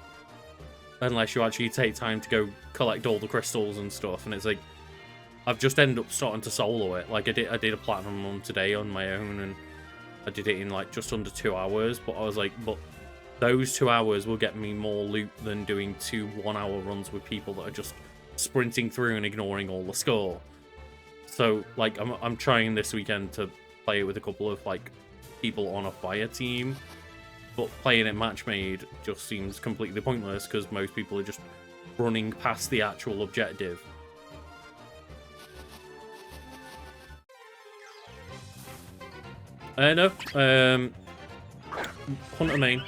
Unless you actually take time to go collect all the crystals and stuff, and it's like I've just ended up starting to solo it. Like I did a platinum run today on my own, and I did it in like just under 2 hours, but I was like, but those 2 hours will get me more loot than doing 2 1-hour runs with people that are just sprinting through and ignoring all the score. So like I'm trying this weekend to play it with a couple of like people on a fire team, but playing it match made just seems completely pointless because most people are just running past the actual objective. No, Hunter main.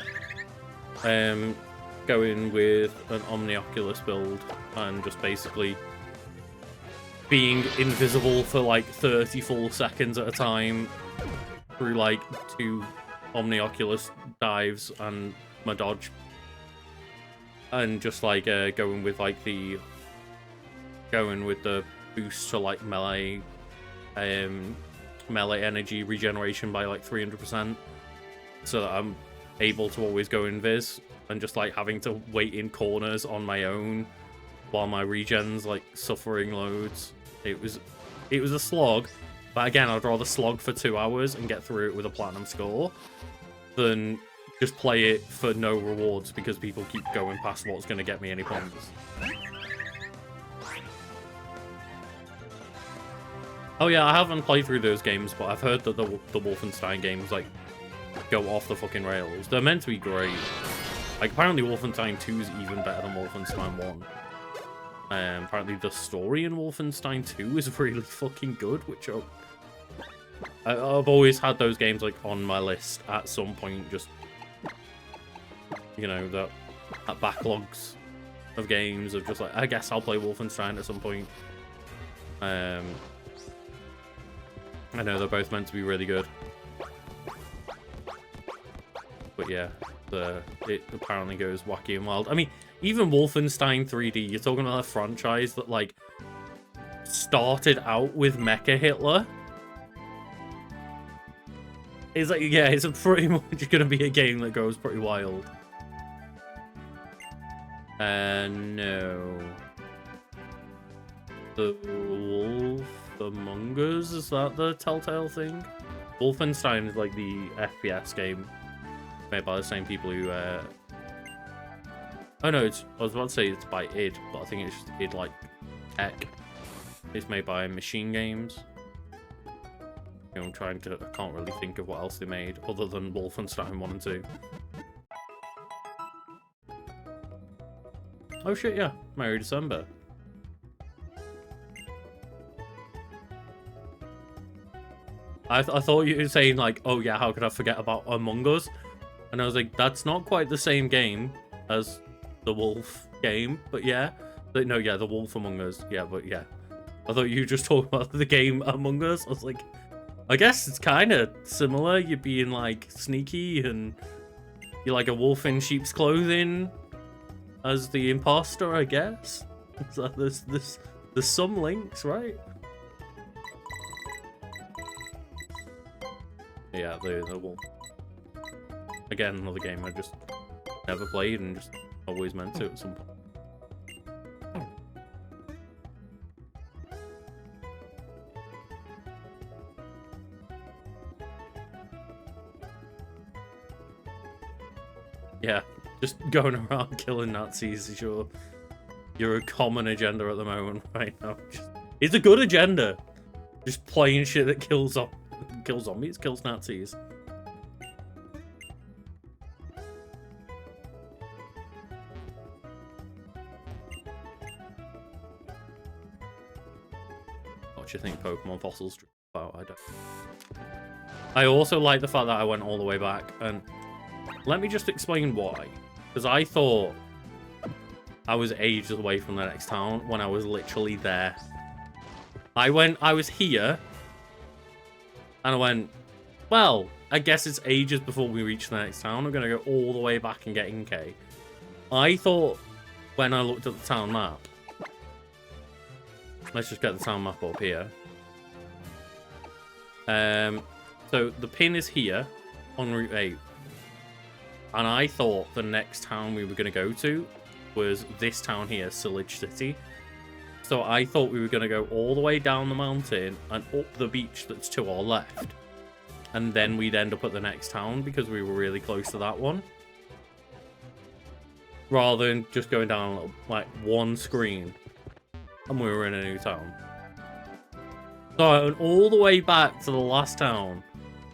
Going with an Omnioculus build and just basically being invisible for like 30 full seconds at a time through like 2 Omnioculus dives and my dodge, and just like going with the boost to like melee energy regeneration by like 300%, so that I'm able to always go invis, and just like having to wait in corners on my own while my regen's like suffering loads. It was a slog, but again, I'd rather slog for 2 hours and get through it with a platinum score than just play it for no rewards because people keep going past what's going to get me any points. Oh yeah, I haven't played through those games, but I've heard that the Wolfenstein games like go off the fucking rails. They're meant to be great. Like, apparently Wolfenstein 2 is even better than Wolfenstein 1. Apparently the story in Wolfenstein 2 is really fucking good, which I've always had those games like on my list at some point, just, you know, that backlogs of games of just like, I guess I'll play Wolfenstein at some point. I know they're both meant to be really good, but yeah, it apparently goes wacky and wild. I mean, even Wolfenstein 3D, you're talking about a franchise that like started out with Mecha Hitler. It's like, yeah, it's pretty much gonna be a game that goes pretty wild. No. The Wolf Among Us, is that the Telltale thing? Wolfenstein is like the FPS game made by the same people who oh no, I was about to say it's by id, but I think it's just id like tech. It's made by Machine Games. You know, I can't really think of what else they made other than Wolfenstein 1 and 2. Oh shit, yeah, Merry December. I thought you were saying like, oh yeah, how could I forget about Among Us? And I was like, that's not quite the same game as the Wolf game, but yeah. But no, yeah, the Wolf Among Us, yeah, but yeah. I thought you were just talking about the game Among Us. I was like, I guess it's kind of similar. You're being like sneaky and you're like a wolf in sheep's clothing as the imposter, I guess. So there's some links, right? Yeah, the wolf. Again, another game I just never played and just always meant to at some point. Yeah, just going around killing Nazis is your a common agenda at the moment right now. It's a good agenda. Just playing shit that kills zombies, kills Nazis. What do you think Pokemon fossils about? I don't. I also like the fact that I went all the way back, and let me just explain why. Because I thought I was ages away from the next town when I was literally there. I was here, and I went, well, I guess it's ages before we reach the next town. I'm going to go all the way back and get Inkay. I thought when I looked at the town map, let's just get the town map up here. So the pin is here on Route 8. And I thought the next town we were going to go to was this town here, Sillage City. So I thought we were going to go all the way down the mountain and up the beach that's to our left. And then we'd end up at the next town because we were really close to that one. Rather than just going down like one screen and we were in a new town. So I went all the way back to the last town,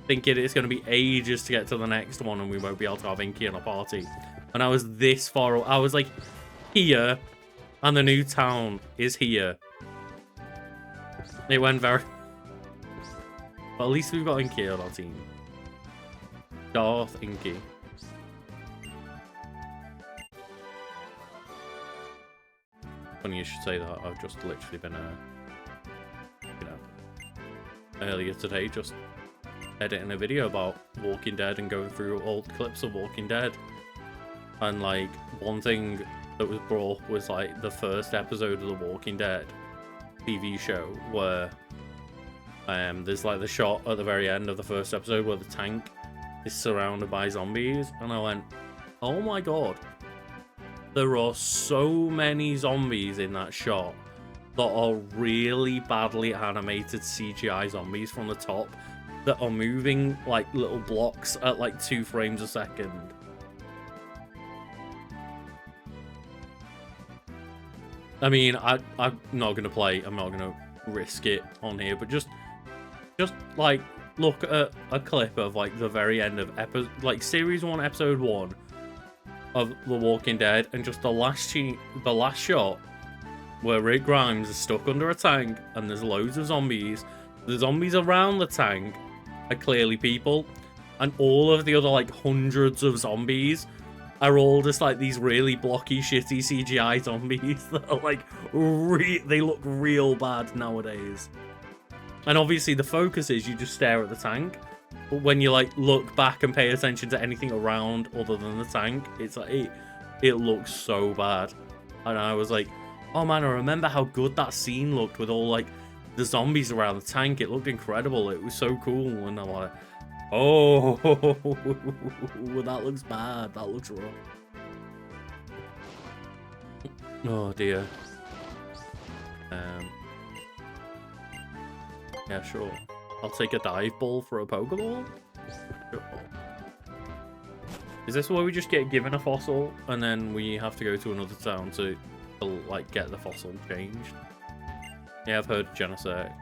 thinking it's going to be ages to get to the next one and we won't be able to have Inky in a party. And I was this far, I was like here, and the new town is here. It went very... But at least we've got Inky on our team. Darth Inky. Funny you should say that. I've just literally been, you know, earlier today just editing a video about Walking Dead and going through old clips of Walking Dead. And like one thing that was brought was like the first episode of the Walking Dead TV show where there's like the shot at the very end of the first episode where the tank is surrounded by zombies, and I went, oh my god, there are so many zombies in that shot that are really badly animated CGI zombies from the top that are moving like little blocks at like 2 frames a second. I mean, I'm not going to play, I'm not going to risk it on here, but just like look at a clip of like the very end of series 1 episode 1 of The Walking Dead, and just the last shot where Rick Grimes is stuck under a tank and there's loads of zombies. The zombies around the tank are clearly people, and all of the other like hundreds of zombies are all just like these really blocky, shitty CGI zombies that are like they look real bad nowadays. And obviously the focus is you just stare at the tank, but when you like look back and pay attention to anything around other than the tank, it's like it looks so bad. And I was like, oh man, I remember how good that scene looked with all like the zombies around the tank. It looked incredible. It was so cool. And I'm like, oh, that looks bad. That looks wrong. Oh dear. Yeah, sure. I'll take a dive ball for a Pokeball. Sure. Is this where we just get given a fossil and then we have to go to another town to like get the fossil changed? Yeah, I've heard Genesect.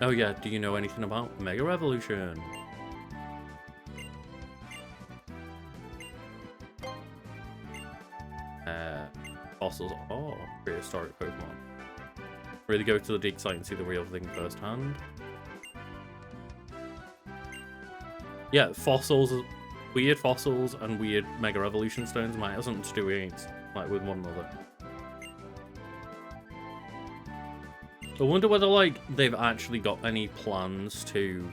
Oh yeah, do you know anything about Mega Revolution? Fossils. Oh, prehistoric Pokemon. Really go to the dig site and see the real thing firsthand. yeah, fossils, weird fossils and weird Mega Evolution stones might have something to do with, like, with one another. I wonder whether, like, they've actually got any plans to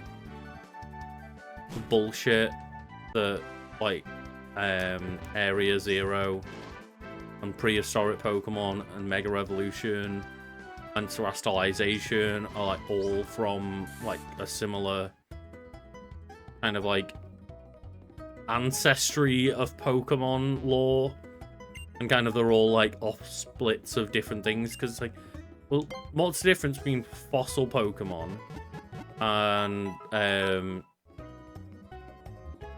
bullshit the, like, Area Zero and prehistoric Pokemon and Mega Evolution and Terastallization are, like, all from, like, a similar kind of, like, ancestry of Pokemon lore, and kind of they're all, like, off-splits of different things, because, like, well, what's the difference between fossil Pokemon and,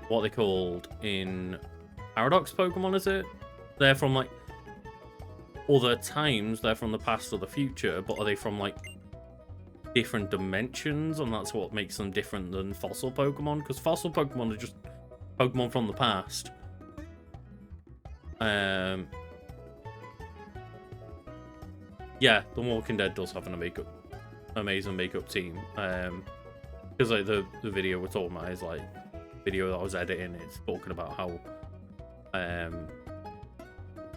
what they called in Paradox Pokemon, is it? They're from, like, other times, they're from the past or the future, but are they from, like, different dimensions, and that's what makes them different than fossil Pokemon? Because fossil Pokemon are just Pokemon from the past. Yeah, The Walking Dead does have an amazing makeup team. Because like the video we're talking about is like video that I was editing. It's talking about how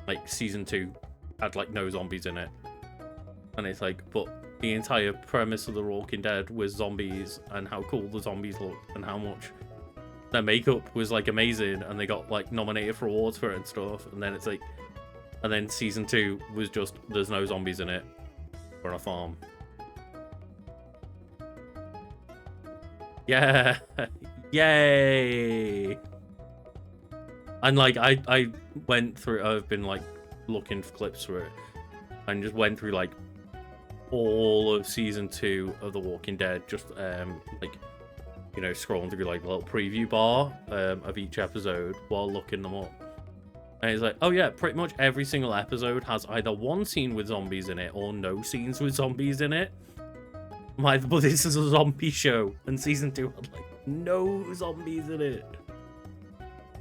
like season 2 had like no zombies in it, and it's like, but the entire premise of The Walking Dead was zombies and how cool the zombies looked and how much their makeup was like amazing, and they got like nominated for awards for it and stuff. And then it's like, and then season 2 was just there's no zombies in it. We're on a farm. Yeah, yay! And like I went through. I've been like looking for clips for it, and just went through like all of season 2 of The Walking Dead. Just like, you know, scrolling through like the little preview bar of each episode while looking them up. And it's like, oh yeah, pretty much every single episode has either one scene with zombies in it or no scenes with zombies in it. But this is a zombie show, and season 2 had like no zombies in it.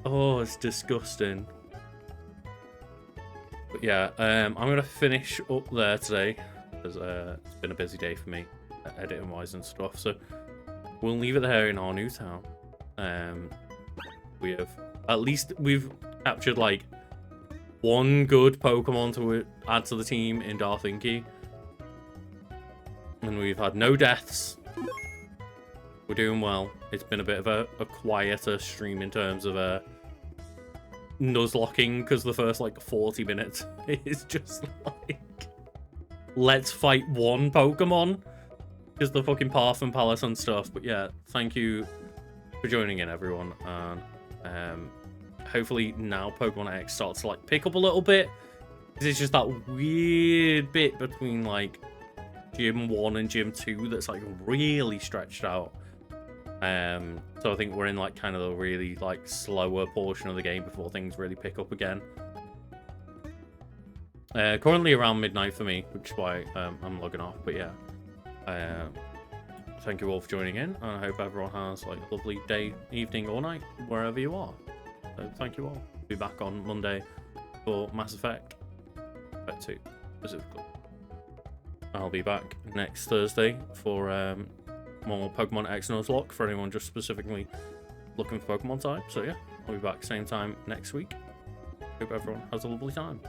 Oh, it's disgusting. But yeah, I'm gonna finish up there today because it's been a busy day for me, editing wise and stuff. So we'll leave it there in our new town. We've captured like one good Pokemon to add to the team in Darthinky. And we've had no deaths. We're doing well. It's been a bit of a quieter stream in terms of Nuzlocking, because the first like 40 minutes is just like, let's fight one Pokemon. Because the fucking Path and Palace and stuff. But yeah, thank you for joining in, everyone. And hopefully now Pokemon X starts to like pick up a little bit. Because it's just that weird bit between like Gym 1 and Gym 2 that's like really stretched out. So I think we're in like kind of the really like slower portion of the game before things really pick up again. Currently around midnight for me, which is why I'm logging off. But yeah, thank you all for joining in, and I hope everyone has like a lovely day, evening, or night wherever you are. So thank you all. Be back on Monday for Mass Effect 2 specifically. I'll be back next Thursday for more Pokemon X Nuzlocke for anyone just specifically looking for Pokemon type. So yeah, I'll be back same time next week. Hope everyone has a lovely time.